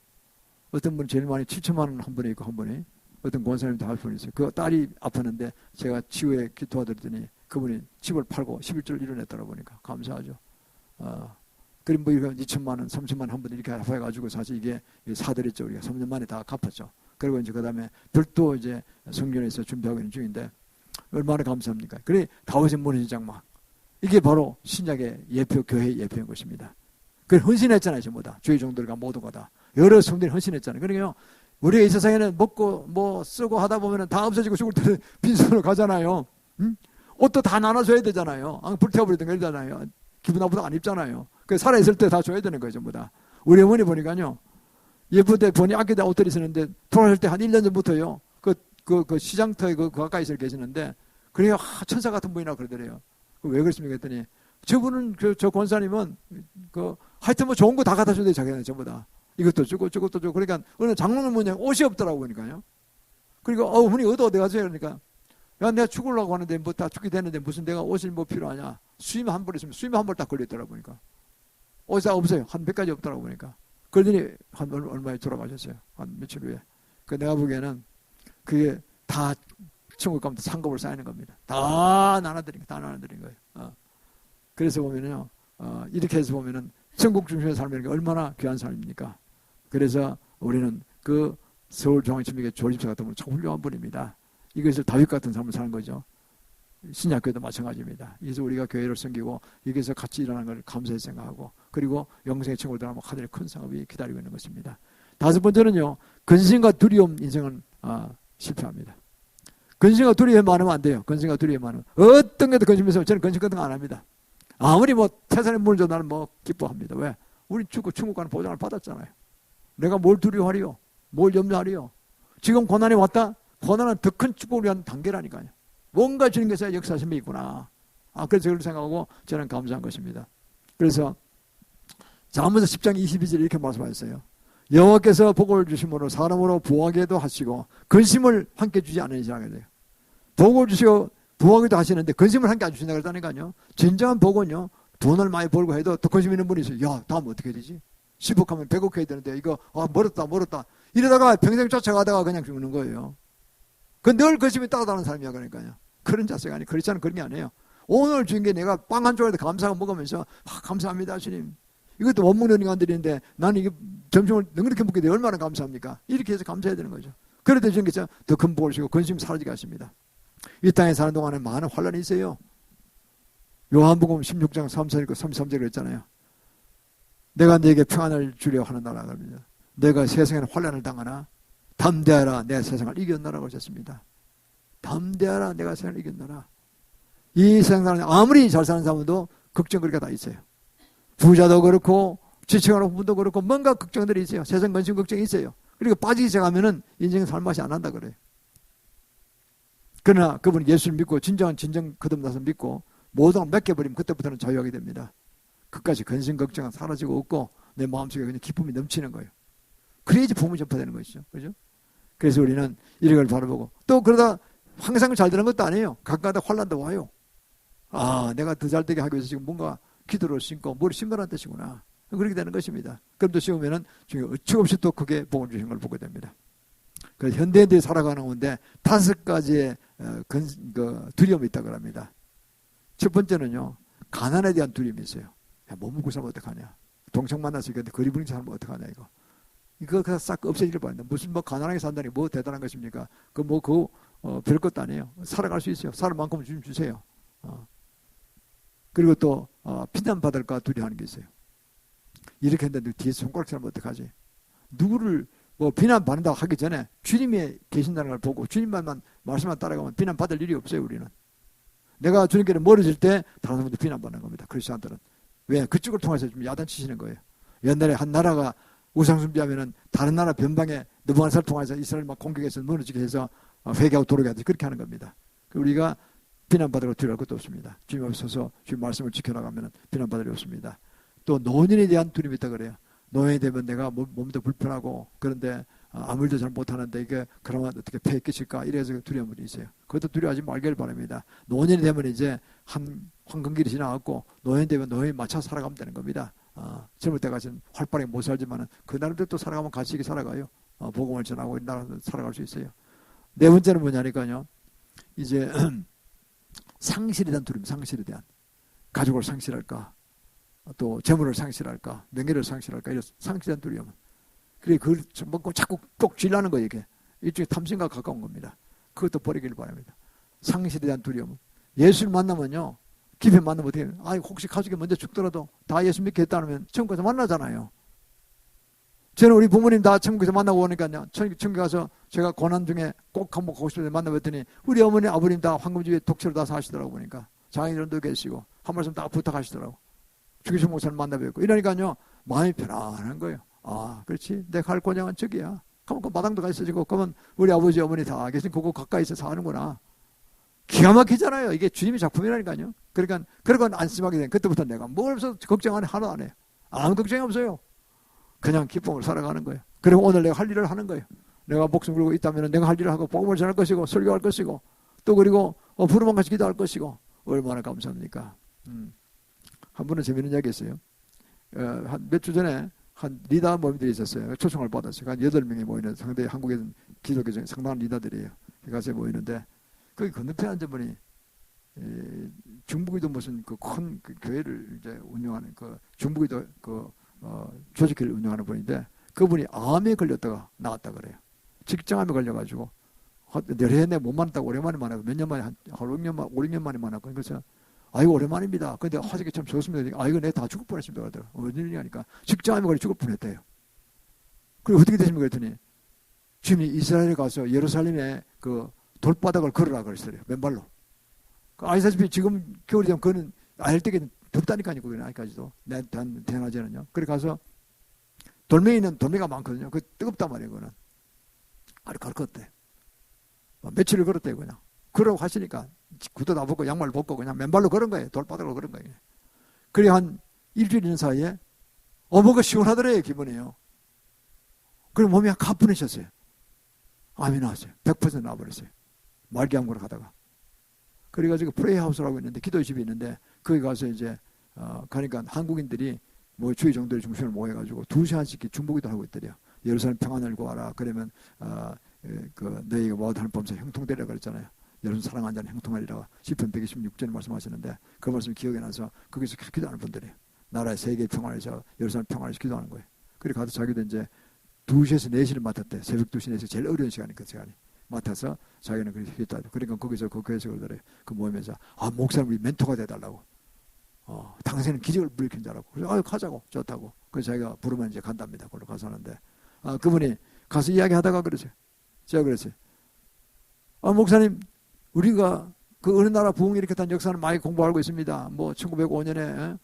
A: 어떤 분은 제일 많이 7천만 원 한 분이 있고 한 분이 어떤 권사님도 할 분이 있어요. 그 딸이 아팠는데 제가 치유에 도와드렸더니 그분이 집을 팔고 11조를 이뤄냈더라 보니까 감사하죠. 그럼 뭐 이거 2천만 원, 3천만 원 한 분 이렇게 해가지고 사실 이게 사드렸죠. 우리가 3년 만에 다 갚았죠. 그리고 이제 그 다음에 별도 이제 성전에서 준비하고 있는 중인데 얼마나 감사합니까? 그래 다윗의 무너진 장막 이게 바로 신약의 예표, 교회의 예표인 것입니다. 그 헌신했잖아요. 전부 다. 주의 종들과 모두가 다. 여러 성들이 헌신했잖아요. 그러니까 우리가 이 세상에는 먹고 뭐 쓰고 하다 보면 다 없어지고 죽을 때 빈손으로 가잖아요. 응? 옷도 다 나눠줘야 되잖아요. 불태워버리든가 이러잖아요. 기분 나쁘다 안 입잖아요. 그 살아있을 때 다 줘야 되는 거예요. 전부 다. 우리 어머니 보니까요. 예쁠 때 본이 아끼다 옷들이 있었는데 돌아갈 때 한 1년 전부터요. 그 시장터에 그 가까이서 계시는데 그래요. 천사 같은 분이라고 그러더래요. 왜 그랬습니까? 했더니 저분은 저 권사님은 하여튼 뭐 좋은 거 다 갖다 줘야 돼. 자기는 전부 다. 이것도 주고 저것도 주고. 그러니까 어느 장로는 뭐냐 옷이 없더라고 그러니까요. 그러니까 어머니 어디 가세요? 그러니까 야 내가 죽으려고 하는데 뭐 다 죽게 되는데 무슨 내가 옷이 뭐 필요하냐. 수임 한 벌 있으면 수임 한 벌 딱 걸렸더라고 보니까. 옷이 다 없어요. 한 100가지 없더라고 보니까. 그러더니 한 얼마에 돌아가셨어요. 한 며칠 후에. 그 내가 보기에는 그게 다 천국 가면 상급을 쌓이는 겁니다. 다 나눠드린 거예요. 그래서 보면은요, 이렇게 해서 보면은 천국 중심의 삶이라는 게 얼마나 귀한 삶입니까? 그래서 우리는 그 서울중앙천국의 조집사 같은 분은 참 훌륭한 분입니다. 이것을 다윗 같은 삶을 사는 거죠. 신약교회도 마찬가지입니다. 그래서 우리가 교회를 섬기고 여기서 같이 일하는 걸 감사히 생각하고 그리고 영생의 천국을 들어가면 하늘의 큰 상업이 기다리고 있는 것입니다. 다섯 번째는요, 근심과 두려움 인생은 실패합니다. 근심과 두려움 많으면 안 돼요. 근심과 두려움 많으면 어떤 게도 근심해서 저는 근심 같은 거 안 합니다. 아무리 뭐 태산의 문을 줘도 나는 뭐 기뻐합니다. 왜? 우리 죽고 천국 가는 보장을 받았잖아요. 내가 뭘 두려워하리요? 뭘 염려하리요? 지금 고난이 왔다? 고난은 더 큰 축복을 위한 단계라니까요. 뭔가 주님께서 역사하심이 있구나. 그래서 그렇게 생각하고 저는 감사한 것입니다. 그래서 잠언서 10장 22절 이렇게 말씀하셨어요. 여호와께서 복을 주심으로 사람으로 부하게도 하시고 근심을 함께 주지 않으시라고 해요. 복을 주시고 부하게도 하시는데 근심을 함께 안 주신다고 그랬다니까요. 진정한 복은요, 돈을 많이 벌고 해도 또 근심 있는 분이 있어요. 야, 다음 어떻게 해야 되지? 10억 하면 100억 해야 되는데 이거 멀었다. 이러다가 평생 쫓아가다가 그냥 죽는 거예요. 그 늘 근심이 따라다니는 사람이야. 그러니까요. 그런 자세가 아니에요. 크리스찬은 그런 게 아니에요. 오늘 주인 게 내가 빵 한 조각에도 감사하고 먹으면서 감사합니다 주님. 이것도 못 먹는 인간들인데 나는 이게 점심을 넉넉히 먹게 돼 얼마나 감사합니까? 이렇게 해서 감사해야 되는 거죠. 그래도 주님께서 더 큰 복을 주시고 근심 사라지게 하십니다. 이 땅에 사는 동안에 많은 환란이 있어요. 요한복음 16장 33절에 그랬잖아요. 내가 네게 평안을 주려 하는 나라 겁니다. 내가 세상에는 환란을 당하나 담대하라 내가 세상을 이겼노라고 하셨습니다. 담대하라 내가 세상을 이겼노라. 이 세상 사람 아무리 잘 사는 사람도 걱정거리가 다 있어요. 부자도 그렇고 지칭하는 부분도 그렇고 뭔가 걱정들이 있어요. 세상 근심 걱정이 있어요. 그리고 빠지기 시작하면은 인생의 살맛이 안 난다 그래요. 그러나 그분이 예수를 믿고 진정 거듭나서 믿고 모든 걸 맡겨버리면 그때부터는 자유하게 됩니다. 그까지 근심 걱정은 사라지고 없고 내 마음속에 그냥 기쁨이 넘치는 거예요. 그래야지 복음이 전파되는 것이죠. 그죠? 그래서 우리는 이런 걸 바라보고 또 그러다 항상 잘 되는 것도 아니에요. 가끔가다 환난도 와요. 아, 내가 더 잘되게 하기 위해서 지금 뭔가 기도를 심고 머리 심으라는 뜻이구나. 그렇게 되는 것입니다. 그럼 또 씌우면은 중에 어쩔 없이 또 크게 복을 주신 걸 보게 됩니다. 그래서 현대인들이 살아가는 건데 5가지의 두려움이 있다고 합니다. 첫 번째는요, 가난에 대한 두려움이 있어요. 야, 뭐 먹고 살면 어떡하냐. 동창 만나서 이거 거리 분위기 살면 어떡하냐 이거. 이거 그냥 싹 없애지를 바랍니다. 무슨 뭐 가난하게 산다니 뭐 대단한 것입니까? 별 것도 아니에요. 살아갈 수 있어요. 살 만큼 좀 주세요. 그리고 또 비난받을까 두려워하는 게 있어요. 이렇게 했는데 뒤에서 손가락 치면 어떡하지? 누구를 뭐 비난받는다고 하기 전에 주님이 계신다는 걸 보고 주님만 말씀만 따라가면 비난받을 일이 없어요. 우리는. 내가 주님께로 멀어질 때 다른 사람도 비난받는 겁니다. 크리스천들은. 왜? 그쪽을 통해서 좀 야단치시는 거예요. 옛날에 한 나라가 우상 숭배하면은 다른 나라 변방에 느부갓네살을 통해서 이스라엘 막 공격해서 무너지게 해서 회개하고 돌아가야 돼. 그렇게 하는 겁니다. 우리가 비난받으러 두려울 것도 없습니다. 주님 앞에 서서 주님 말씀을 지켜나가면 비난받을 일 없습니다. 또 노년에 대한 두려움이 있다 그래요. 노년이 되면 내가 몸도 불편하고 그런데 아무 일도 잘 못하는데 이게 그러면 어떻게 폐에 끼칠까 이래서 두려움이 있어요. 그것도 두려워하지 말기를 바랍니다. 노년이 되면 이제 한 황금길이 지나갔고 노년이 되면 노년에 맞춰 살아가면 되는 겁니다. 젊을 때까지는 활발하게 못 살지만 그 나름대로 또 살아가면 가치 있게 살아가요. 복음을 전하고 나라도 살아갈 수 있어요. 네 번째는 뭐냐니까요. 이제 상실에 대한 두려움, 상실에 대한. 가족을 상실할까, 또 재물을 상실할까, 명예를 상실할까, 이런 상실에 대한 두려움. 그래, 그걸 먹고 자꾸 꼭 쥐려는 거예요, 이게. 일종의 탐심과 가까운 겁니다. 그것도 버리길 바랍니다. 상실에 대한 두려움. 예수를 만나면요, 깊이 만나면 어떻게 해요? 혹시 가족이 먼저 죽더라도 다 예수 믿게 했다면 천국에서 만나잖아요. 저는 우리 부모님 다 천국에서 만나고 오니까요, 천국에 가서 제가 고난 중에 꼭 한번 가고 싶은데 만나봤더니 우리 어머니, 아버님 다 황금집에 독채로 다 사시더라고 보니까. 장인어른도 계시고, 한 말씀 다 부탁하시더라고. 주기식 목사님 만나뵙고. 이러니까요, 마음이 편안한 거예요. 그렇지. 내가 갈 고향은 저기야. 그러면 그 마당도 가 있어지고, 그러면 우리 아버지, 어머니 다 계신 그거 가까이서 사는구나. 기가 막히잖아요. 이게 주님의 작품이라니까요. 그러니까, 그런 건 안심하게 된 그때부터 내가 뭘 해서 걱정 하나도 안 해요. 아무 걱정이 없어요. 그냥 기쁨을 살아가는 거예요. 그리고 오늘 내가 할 일을 하는 거예요. 내가 목숨 걸고 있다면 내가 할 일을 하고 복음을 전할 것이고 설교할 것이고 또 그리고 부르면 같이 기도할 것이고 얼마나 감사합니까. 한 분은 재밌는 이야기 했어요. 한 몇 주 전에 한 리더 모임들이 있었어요. 초청을 받았어요. 한 8명이 모이는 상당히 한국에 기독교 중에 상당한 리더들이에요. 가서 모이는데 거기 건너편에 앉은 분이 중부기도 무슨 큰 교회를 이제 운영하는 중부기도 조직회를 운영하는 분인데 그분이 암에 걸렸다가 나왔다 그래요. 직장암에 걸려가지고 여러 해 못 만났다고 오랜만에 만나고 몇 년 만에 한 5, 6년 만에 만났고 그래서 아이고 오랜만입니다. 근데 화석이 참 좋습니다. 이거 내가 다 죽을 뻔했습니다. 그러더라고요. 어떤 일이 하니까 직장암에 걸려 죽을 뻔했대요. 그리고 어떻게 됐습니까? 그랬더니 주님이 이스라엘에 가서 예루살렘에 그 돌바닥을 걸으라 그랬어요. 맨발로. 아시다시피 지금 겨울이 되면 그거는 아열대게 덥다니까요. 그게 아직까지도. 대낮에는요. 그래 가서 돌멩이가 많거든요. 그 뜨겁단 말이에요. 그거는. 걸었대. 며칠을 걸었대요. 그냥. 그러고 하시니까 구두 다 벗고 양말 벗고 그냥 맨발로 걸은 거예요. 돌바닥으로 걸은 거예요. 그래 한 일주일 있는 사이에 뭐가 시원하더래요. 기분이요. 그리고 몸이 가뿐해졌어요. 암이 나왔어요. 100% 나와버렸어요. 말기암으로 가다가. 그래가지고 프레이하우스라고 있는데 기도집이 있는데 거기 가서 이제 가니까 한국인들이 뭐 주의 정도의 중심을 모여가지고 2시간씩 중보기도 하고 있더래요. 예루살렘 평안을 구하라. 그러면 너희가 뭐 하는 범사 형통되라 그랬잖아요. 예루살렘 사랑하는 자는 형통하리라. 시편 126절에 말씀하시는데 그 말씀 기억이 나서 거기서 기도하는 분들이에요. 나라의 세계 평안을 위해서 예루살렘 평안을 위해서 기도하는 거예요. 그래 가서 자기도 이제 2시에서 4시를 맡았대. 새벽 2시, 4시 제일 어려운 시간이 그 시간이. 맡아서 자기는 그렇게 했다. 그러니까 거기서 그 교회에서 그러더래요. 그 모임에서 목사님 우리 멘토가 돼달라고. 당신은 기적을 불리킨 자라고. 그래서 가자고. 좋다고. 그래서 자기가 부르면 이제 간답니다. 그걸로 가서 하는데 그분이 가서 이야기하다가 그러세요. 제가 그랬어요. 목사님 우리가 그 어느 나라 부흥이 일으켰다는 역사는 많이 공부하고 있습니다. 뭐 1905년에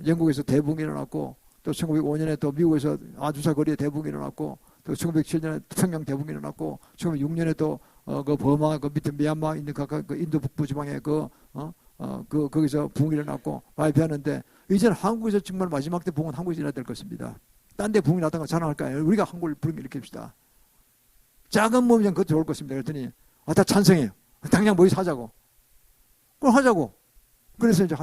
A: 영국에서 대부흥이 일어났고, 또 1905년에 또 미국에서 아주사 거리에 대부흥이 일어났고, 또 1907년에 평양 대부흥이 일어났고, 1906년에 또 그 버마 그 밑에 미얀마 있는 그 인도 북부 지방에 거기서 부흥이 일어났고 많이 배웠는데, 이제는 한국에서 정말 마지막 때 부흥은 한국에서 일어나야 될 것입니다. 딴 데 부흥이 났다는 거 자랑할까요? 우리가 한국을 부흥을 일으킵시다. 작은 몸이면 그것도 좋을 것입니다. 그랬더니 다 찬성해요. 당장 모여서 하자고. 그걸 하자고. 그래서 이제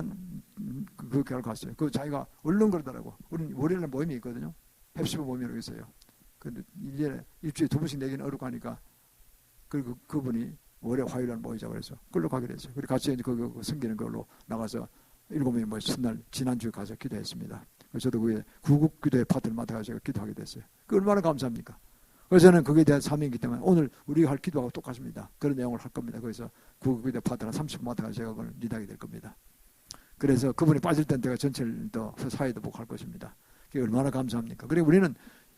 A: 그 결과 갔어요. 그 자기가 얼른 그러더라고. 우리는 월요일날 모임이 있거든요. 햅시브 모임이라고 있어요. 근데 1년에 일주일에 2번씩 내기는 어렵고 하니까, 그리고 그분이 월요 화요일날 모이자고 그래서 그걸로 가기로 했어요. 그리고 같이 이제 그 섬기는 걸로 나가서 7명이 뭐 첫날 지난주에 가서 기도했습니다. 그래서 저도 그게 구국 기도의 파트를 맡아가지고 기도하게 됐어요. 그 얼마나 감사합니까? 그래서 저는 거기에 대한 사명이기 때문에 오늘 우리가 할 기도하고 똑같습니다. 그런 내용을 할 겁니다. 그래서 구국 기도의 파트를 30분 맡아가지고 제가 그걸 리드하게 될 겁니다. 그래서 그분이 빠질 땐 제가 전체를 또 사회도 보고 할 것입니다. 그게 얼마나 감사합니까? 그리고 우리는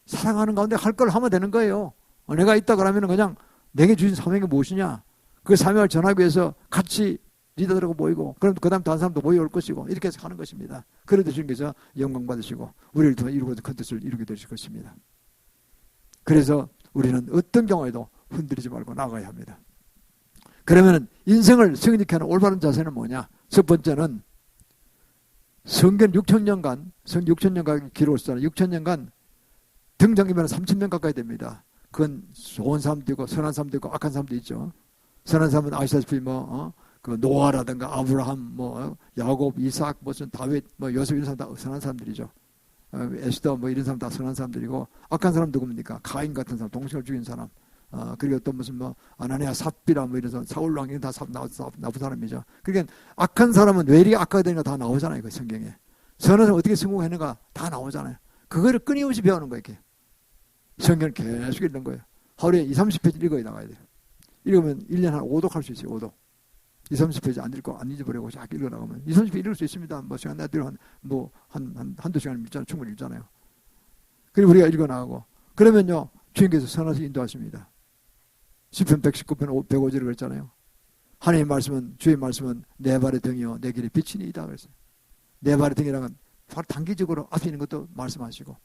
A: 사랑하는 가운데 할 걸 하면 되는 거예요. 내가 있다 그러면 그냥 내게 주신 사명이 무엇이냐? 그 사명을 전하기 위해서 같이 리더들하고 모이고, 그럼 그 다음 다른 사람도 모여올 것이고, 이렇게 해서 하는 것입니다. 그러듯이 주님께서 영광 받으시고 우리를 통해 이루고자 큰 뜻을 이루게 되실 것입니다. 그래서 우리는 어떤 경우에도 흔들리지 말고 나가야 합니다. 그러면 인생을 승리케 하는 올바른 자세는 뭐냐? 첫 번째는 성경 6,000년간 기록을 쓰잖아요. 6,000년간 등장이면 3,000명 가까이 됩니다. 그건 좋은 사람도 있고 선한 사람도 있고 악한 사람도 있죠. 선한 사람은 아시다시피 그 노아라든가 아브라함, 야곱, 이삭, 무슨 다윗, 요셉 이런 사람 다 선한 사람들이죠. 에스더 이런 사람 다 선한 사람들이고, 악한 사람 누굽니까? 가인 같은 사람, 동생을 죽인 사람. 그리고 또 무슨 아나니아, 삽비라 이런 사람, 사울 왕 이런 다 나쁜 사람이죠. 그러니까 악한 사람은 왜 이렇게 악하게 되는가 다 나오잖아요. 그 성경에. 선한 사람 어떻게 성공했는가 다 나오잖아요. 그거를 끊임없이 배우는 거예요. 이렇게. 성경을 계속 읽는 거예요. 하루에 20-30페이지 읽어야 나가야 돼요. 읽으면 1년에 한 5독 할 수 있어요. 5독. 20-30페이지 안 읽고 안 잊어버리고 자꾸 읽어나가면 20-30페이지 읽을 수 있습니다. 시간 내들 한두 시간 읽잖아요. 충분히 읽잖아요. 그리고 우리가 읽어나가고, 그러면요 주님께서 선하시 인도하십니다. 시편 119편 105절을 그랬잖아요. 하나님의 말씀은, 주의 말씀은 내 발의 등이요 내 길의 빛이니이다 그랬어요. 내 발의 등이라는 바로 단기적으로 앞에 있는 것도 말씀하시고,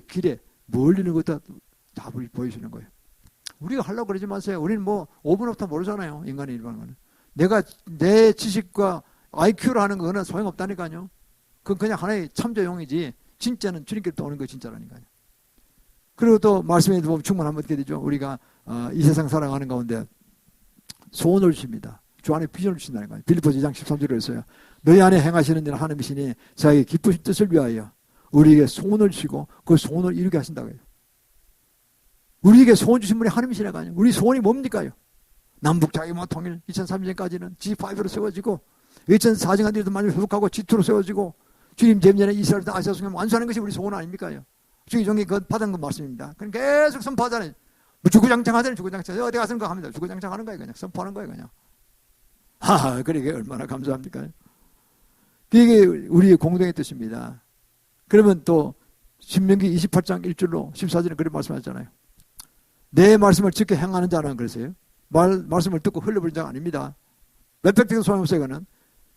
A: 길에 멀리 있는 것도 다 보이시는 거예요. 우리가 하려고 그러지 마세요. 우리는 5분 없다 모르잖아요. 인간의 일반은. 내 지식과 IQ로 하는 거는 소용없다니까요. 그건 그냥 하나의 참조용이지, 진짜는 주님께로 오는 거 진짜라니까요. 그리고 또 말씀에 보면 충분하면 어떻게 되죠? 우리가 이 세상 살아가는 가운데 소원을 주십니다. 주 안에 비전을 주신다는 거예요. 빌립보서 2장 13절에 있어요. 너희 안에 행하시는 일은 하나님이시니 자기 기쁘신 뜻을 위하여 우리에게 소원을 주시고 그 소원을 이루게 하신다고 해요. 우리에게 소원 주신 분이 하나님이시라고 하요. 우리 소원이 뭡니까요? 남북 자유무역 통일 2030년까지는 G5로 세워지고 2040년 뒤에도 많이 회복하고 G2로 세워지고 주님 재림전에 이스라엘 아시아 성경 완수하는 것이 우리 소원 아닙니까요? 주기종이 그 받은 건 말씀입니다. 그럼 계속 선포하잖아요. 주구장창 하더니 주구장창 어디 가서 그거 합니다. 주구장창 하는 거예요. 그냥 선포하는 거예요. 그냥. 그러게 얼마나 감사합니까? 그게 우리의 공동의 뜻입니다. 그러면 또 신명기 28장 1절로 14절에 그런 말씀하셨잖아요. 내 말씀을 지켜 행하는 자는 그러세요. 말씀을 듣고 흘려버린 자가 아닙니다. 몇백 백도 소용없어요. 이거는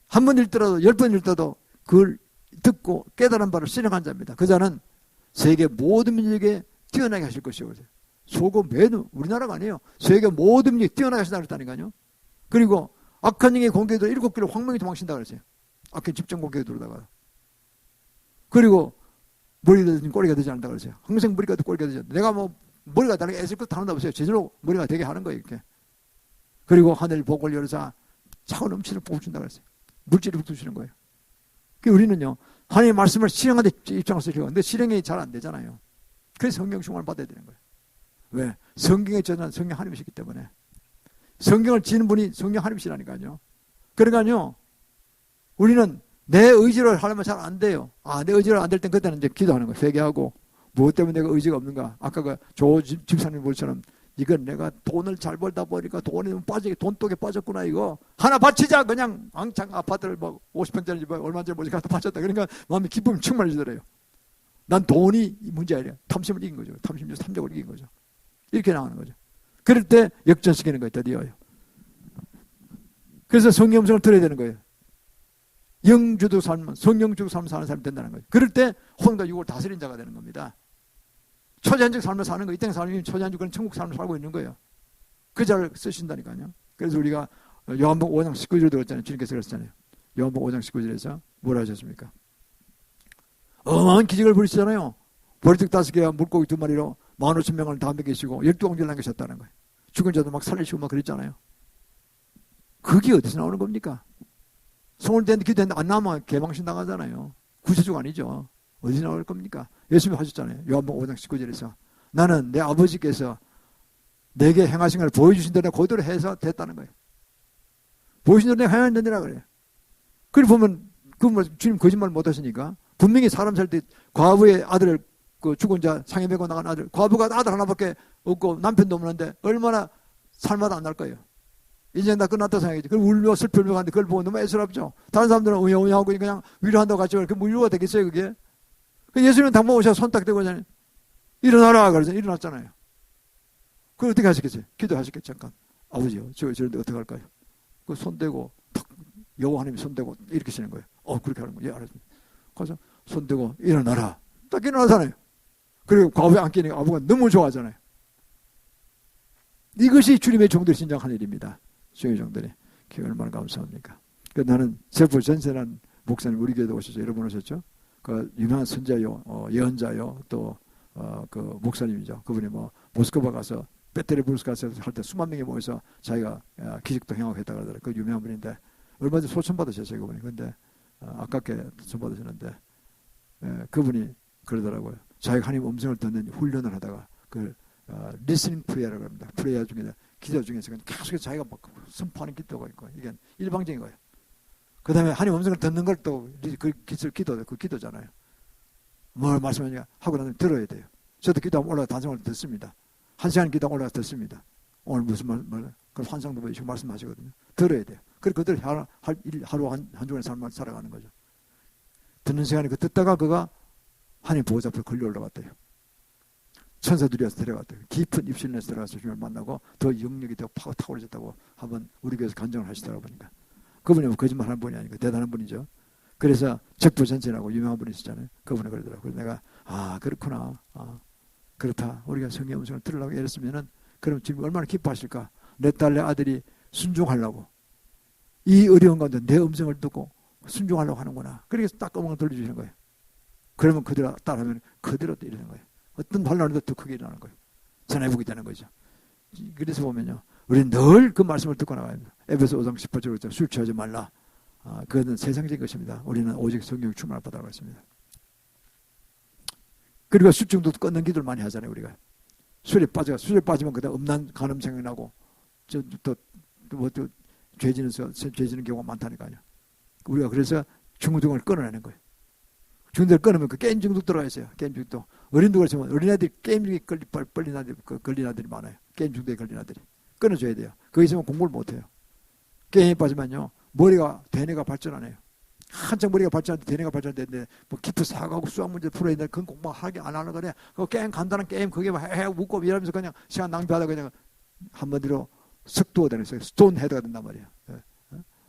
A: 한 번 읽더라도 10번 읽더라도 그걸 듣고 깨달은 바를 실행한 자입니다. 그 자는 세계 모든 민족에 뛰어나게 하실 것이요. 소금 매는 우리나라가 아니에요. 세계 모든 민족에 뛰어나게 하신다 그랬다니까요. 그리고 악한 영의 공격에 7길로 황명이 도망친다 그랬어요. 악한 집정 공격에 들어다가. 그리고 머리가 되든 꼬리가 되지 않는다 그랬어요. 항상 머리가 되든 꼬리가 되지 않는다. 내가 머리가 다르게 애쓸 것도 다른다 보세요. 제대로 머리가 되게 하는 거예요. 이렇게. 그리고 하늘 복을 열어서 차고 넘치는 복을 준다 그랬어요. 물질을 주시는 거예요. 우리는요 하나님의 말씀을 실행하는 입장을 쓰려고 하는데 실행이 잘 안 되잖아요. 그래서 성경 충만을 받아야 되는 거예요. 왜? 성경의 저자는 성령 하나님이시기 때문에. 성경을 지는 분이 성령 하나님이시라니까요. 그러니까요 우리는 내 의지로 하려면 잘 안 돼요. 내 의지로 안 될 땐 그때는 이제 기도하는 거예요. 회개하고 무엇 때문에 내가 의지가 없는가. 아까 그 조 집사님 말처럼 이건 내가 돈을 잘 벌다 보니까 돈이 돈독에 빠졌구나 이거. 하나 바치자 그냥 왕창 아파트를 50평짜리 얼마짜리 뭐지 갖다 바쳤다. 그러니까 마음이 기쁨이 충만해지더래요. 난 돈이 문제 아니라 탐심을 이긴 거죠. 탐심적 삼적을 이긴 거죠. 이렇게 나가는 거죠. 그럴 때 역전시키는 거예요. 드디어요. 그래서 성령 음성을 들어야 되는 거예요. 영주도 삶은 성령주도 삶을 사는 사람이 된다는 거예요. 그럴 때 혼과 육을 다스린 자가 되는 겁니다. 초자연적 삶을 사는 거, 이 땅 삶이 초자연적 그런 천국 삶을 살고 있는 거예요. 그 자를 쓰신다니까요. 그래서 우리가 요한복음 5장 19절 들었잖아요. 주님께서 그랬잖아요. 요한복음 5장 19절에서 뭐라 하셨습니까? 어마어마한 기적을 부리시잖아요. 보리떡 5개와 물고기 2마리로 15,000명을 다 먹이시고 12공주를 남기셨다는 거예요. 죽은 자도 막 살리시고 막 그랬잖아요. 그게 어디서 나오는 겁니까? 손을 댔는데 기도했는데 안 나오면 개망신 당하잖아요. 구세주가 아니죠. 어디서 나올 겁니까? 예수님이 하셨잖아요. 요한복음 5장 19절에서 나는 내 아버지께서 내게 행하신 걸 보여주신 대로 그대로 해서 됐다는 거예요. 보여주신 대로 내가 행했느니라 그래요. 그리고 보면 주님 거짓말 못 하시니까 분명히 사람 살 때 과부의 아들을 그 죽은 자 상해 메고 나간 아들 과부가 아들 하나밖에 없고 남편도 없는데 얼마나 살마다 안 날 거예요. 인생 다 끝났다 생각이지. 그걸 울며 슬피 울며 가는데 그걸 보고 너무 애스럽죠. 다른 사람들은 우냐우냐하고 그냥 위로한다고 같이 그 위로가 되겠어요 그게. 예수님은 당번 오셔서 손 딱 대고 그냥 일어나라 그래서 일어났잖아요. 그걸 어떻게 하시겠어요? 기도하시겠죠. 잠깐. 아버지요 저런데 어떻게 할까요? 그 손 대고 탁 여호와 하나님이 손 대고 이렇게 하시는 거예요. 그렇게 하는 거예요. 예, 알았습니다. 그래서 손 대고 일어나라. 딱 일어나잖아요. 그리고 과부에 안기니까 아버가 너무 좋아하잖아요. 이것이 주님의 종들이 신장한 일입니다. 주님의 종들이. 얼마나 감사합니까? 나는 세포 전세란 목사님 우리 교회도 오셨죠. 여러 분 오셨죠? 그 유명한 선자요, 예언자요, 또 그 목사님이죠. 그분이 뭐 모스크바 가서 배터리 브루스 가서 할 때 수만 명이 모여서 자기가 기적도 행하고 했다 그러더라고요. 그 유명한 분인데 얼마 전에 소천 받으셨어요 그분이. 근데 아깝게 소천 받으셨는데 그분이 그러더라고요. 자기가 하나님 음성을 듣는 훈련을 하다가 그 리스닝 프레이어라고 합니다. 프레이어 중에 기도 중에서 계속 자기가 막 선포하는 기도가 있고 이게 일방적인 거예요. 그 다음에 하나님 음성을 듣는 걸 또 그 기도잖아요. 뭘 말씀하니까 하고 나면 들어야 돼요. 저도 기도하면 올라가 단성을 듣습니다. 1시간 기도하면 올라가서 듣습니다. 오늘 무슨 말 그럼 환상도 보이시고 말씀하시거든요. 들어야 돼요. 그리고 그들 하루 한 주간의 삶을 살아가는 거죠. 듣는 시간에 그 듣다가 그가 하나님 보호자 앞에 걸려 올라갔대요. 천사들이 와서 데려갔대요. 깊은 입실내에서 들어가서 주님을 만나고 더 영역이 더 탁월해졌다고 한번 우리 교회에서 간증을 하시더라고 보니까. 그분이 뭐 거짓말하는 분이 아니고 대단한 분이죠. 그래서 적부전체라고 유명한 분이 있었잖아요. 그분이 그러더라고요. 그래서 내가 그렇구나. 그렇다. 우리가 성의 음성을 들으려고 이랬으면은 그럼 지금 얼마나 기뻐하실까. 내 딸 내 아들이 순종하려고 이 어려운 가운데 내 음성을 듣고 순종하려고 하는구나. 그래서 딱 음성을 돌려주시는 거예요. 그러면 그대로 따라하면 그대로 이러는 거예요. 어떤 환란도 더 크게 일어나는 거예요. 전해보게 되는 거죠. 그래서 보면요. 우리는 늘 그 말씀을 듣고 나가야 합니다. 에베소 5장 18절에 술 취하지 말라. 그것은 세상적인 것입니다. 우리는 오직 성령의 충만을 받아가고 있습니다. 그리고 술 중독도 끊는 기도를 많이 하잖아요. 우리가. 술에 빠지면 그다음 음란 간음 생각나고 또 죄 지는 경우가 많다니까요. 우리가 그래서 중독을 끊어내는 거예요. 중독을 끊으면 그 게임 중독 들어가 있어요. 게임 중독. 어린도 그렇지만 어린애들이 게임 중에 걸린 아들이 많아요. 게임 중독에 걸린 아들이. 끊어줘야 돼요. 거기 있으면 공부를 못해요. 게임에 빠지면요. 머리가 대뇌가 발전 안 해요. 한창 머리가 발전하는데 대뇌가 발전되는데 뭐 기프 사고하고 수학 문제 풀어야 되는데 그건 공부하게 안 하는 거네. 그 게임 간단한 게임 그게 막 묻고 이러면서 그냥 시간 낭비하다 그냥 한마디로 석두가 되는 거예요. 스톤 헤드가 된단 말이에요.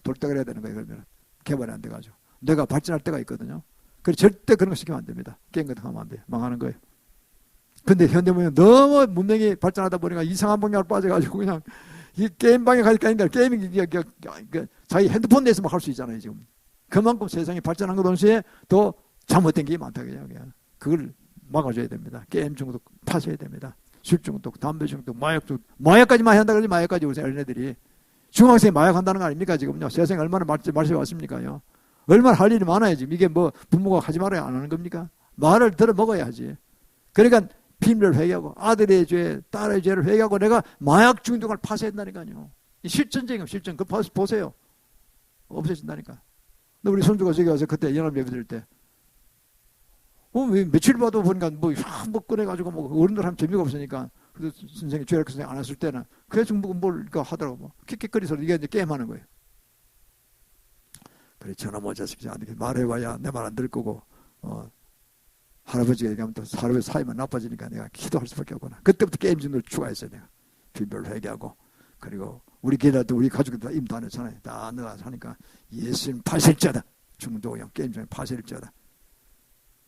A: 돌덩이를 해야 되는 거예요. 그러면 개발이 안 돼가지고. 내가 발전할 때가 있거든요. 그래서 절대 그런 거 시키면 안 됩니다. 게임 같은 거 하면 안 돼요. 망하는 거예요. 근데 현대문명 너무 문명이 발전하다 보니까 이상한 방향으로 빠져가지고 그냥 이 게임방에 가니까 게임이 자기 핸드폰 내에서 막 할 수 있잖아요. 지금 그만큼 세상이 발전한 것 동시에 더 잘못된 게 많다 그냥 그걸 막아줘야 됩니다. 게임 중독 파셔야 됩니다. 술 중독, 담배 중독, 마약 중독, 마약까지만 한다 그러지 마약까지 우리 어린애들이 중학생이 마약한다는 거 아닙니까 지금요? 세상에 얼마나 말씀해 왔습니까요? 얼마나 할 일이 많아요 지금. 이게 뭐 부모가 하지 말아야 안 하는 겁니까? 말을 들어 먹어야 하지. 그러니까 비밀을 회개하고 아들의 죄, 딸의 죄를 회개하고 내가 마약 중독을 파쇄한다니까요. 실전적인 실전. 그거 보세요. 없어진다니까. 근데 우리 손주가 저기 와서 그때 연합 예배 드릴 때 며칠 봐도 보니까 뭐 꺼내가지고 뭐 어른들 하면 재미가 없으니까 그래서 선생님 죄를 선생님 안 했을 때는 그래서 뭘 하더라고 뭐 킥킥거리서 이게 이제 게임하는 거예요. 그래 저놈의 자식이 안 되게 말해봐야 내 말 안 들을 거고 할아버지가 얘기하면 또 할아버지 사이만 나빠지니까 내가 기도할 수밖에 없구나. 그때부터 게임 중독을 추가했어요. 내가 비밀을 회개하고 그리고 우리 교회도 우리 가족들 다 임도 안 했잖아요. 다 나가서 하니까 예수님 파실자다. 중도형 게임장에 파실자다.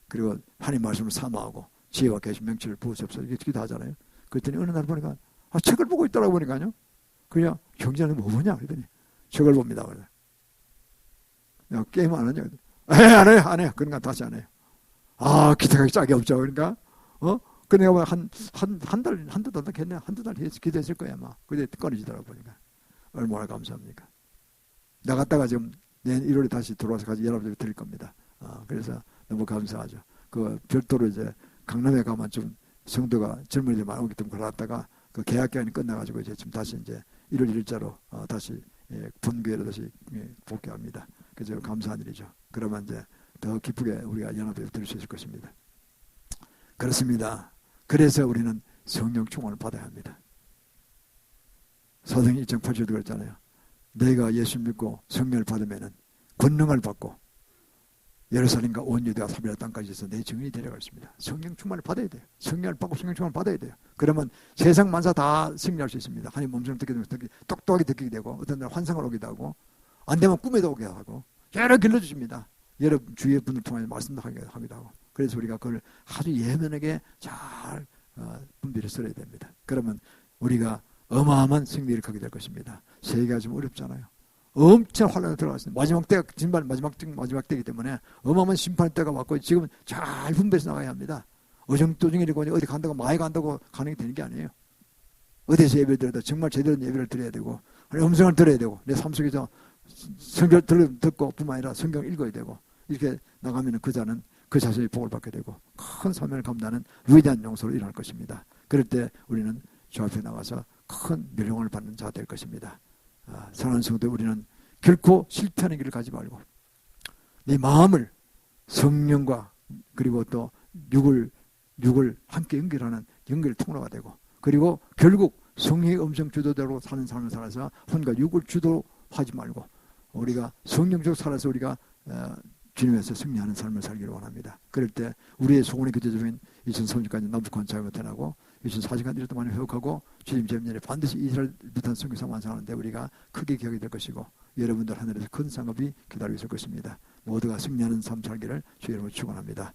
A: 그리고 하나님 말씀을 사모하고 지혜와 계신 명철을 부으시옵소서 이렇게 다 하잖아요. 그랬더니 어느 날 보니까 책을 보고 있더라고 보니까요. 그냥 형제는 뭐 보냐 그랬더니 책을 봅니다. 그래. 야 게임 안 하냐? 안 해요, 안 해요. 그런 건 다시 안 해요. 기대가 짝이 없죠. 그러니까 근데 내가 한두 달 됐네. 한두 달 기대했을 거야 아마. 그때 꺼내지더라고 보니까 얼마나 감사합니까? 나갔다가 지금 내년 1월에 다시 들어와서 같이 여러분들 드릴 겁니다. 그래서 너무 감사하죠. 그 별도로 이제 강남에 가면 좀 성도가 젊은이들 많이 오기 때문에 걸어갔다가 그 계약 기간이 끝나가지고 이제 지금 다시 이제 1월 1일자로 다시 본교회로 다시 복귀합니다. 그래서 감사한 일이죠. 그러면 이제 더 기쁘게 우리가 연합에 드릴 수 있을 것입니다. 그렇습니다. 그래서 우리는 성령 충만을 받아야 합니다. 사도행 1장 8절도 그랬잖아요. 내가 예수 믿고 성령을 받으면은 권능을 받고 예루살렘과 온 유대와 사마리아 땅까지 해서 내 증인이 되려고 했습니다. 성령 충만을 받아야 돼요. 성령을 받고 성령 충만을 받아야 돼요. 그러면 세상 만사 다 승리할 수 있습니다. 하나님 음성을 듣게 되면 똑똑하게 듣게 되고 어떤 날 환상을 오기도 하고 안 되면 꿈에도 오게 하고 여러 길러주십니다. 여러 주위의 분들 통해 말씀도 하기도 하고 그래서 우리가 그걸 아주 예민하게 잘 분별해 써야 됩니다. 그러면 우리가 어마어마한 승리를 거게 될 것입니다. 세계가 좀 어렵잖아요. 엄청 환란에 들어갔습니다. 마지막 때가 진발 마지막 때이기 때문에 어마어마한 심판의 때가 왔고 지금 잘 분별해서 나가야 합니다. 어정도정이고 어디 간다고 많이 간다고 가는 게 되는 게 아니에요. 어디서 예배를 드려도 정말 제대로 예배를 드려야 되고 음성을 들어야 되고 내 삶 속에서 성경 듣고 뿐만 아니라 성경을 읽어야 되고 이렇게 나가면 그 자는 그 자신이 복을 받게 되고 큰 사명을 감당하는 위대한 용서로 일어날 것입니다. 그럴 때 우리는 저 앞에 나가서 큰 멸용을 받는 자가 될 것입니다. 사랑하는 성도 우리는 결코 실패하는 길을 가지 말고 네 마음을 성령과 그리고 또 육을 함께 연결하는 연결 통로가 되고 그리고 결국 성령의 음성 주도대로 사는 삶을 살아서 혼과 육을 주도하지 말고 우리가 성령적으로 살아서 우리가 주님에서 승리하는 삶을 살기를 원합니다. 그럴 때 우리의 소원의 구체적인 2030까지 남북한 자유가 태어나고 2040까지 이렇게 많이 회복하고 주님 재림년에 반드시 이스라엘부터 성교상 완성하는데 우리가 크게 기억이 될 것이고 여러분들 하늘에서 큰 상업이 기다리고 있을 것입니다. 모두가 승리하는 삶 살기를 주의 이름으로 축원합니다.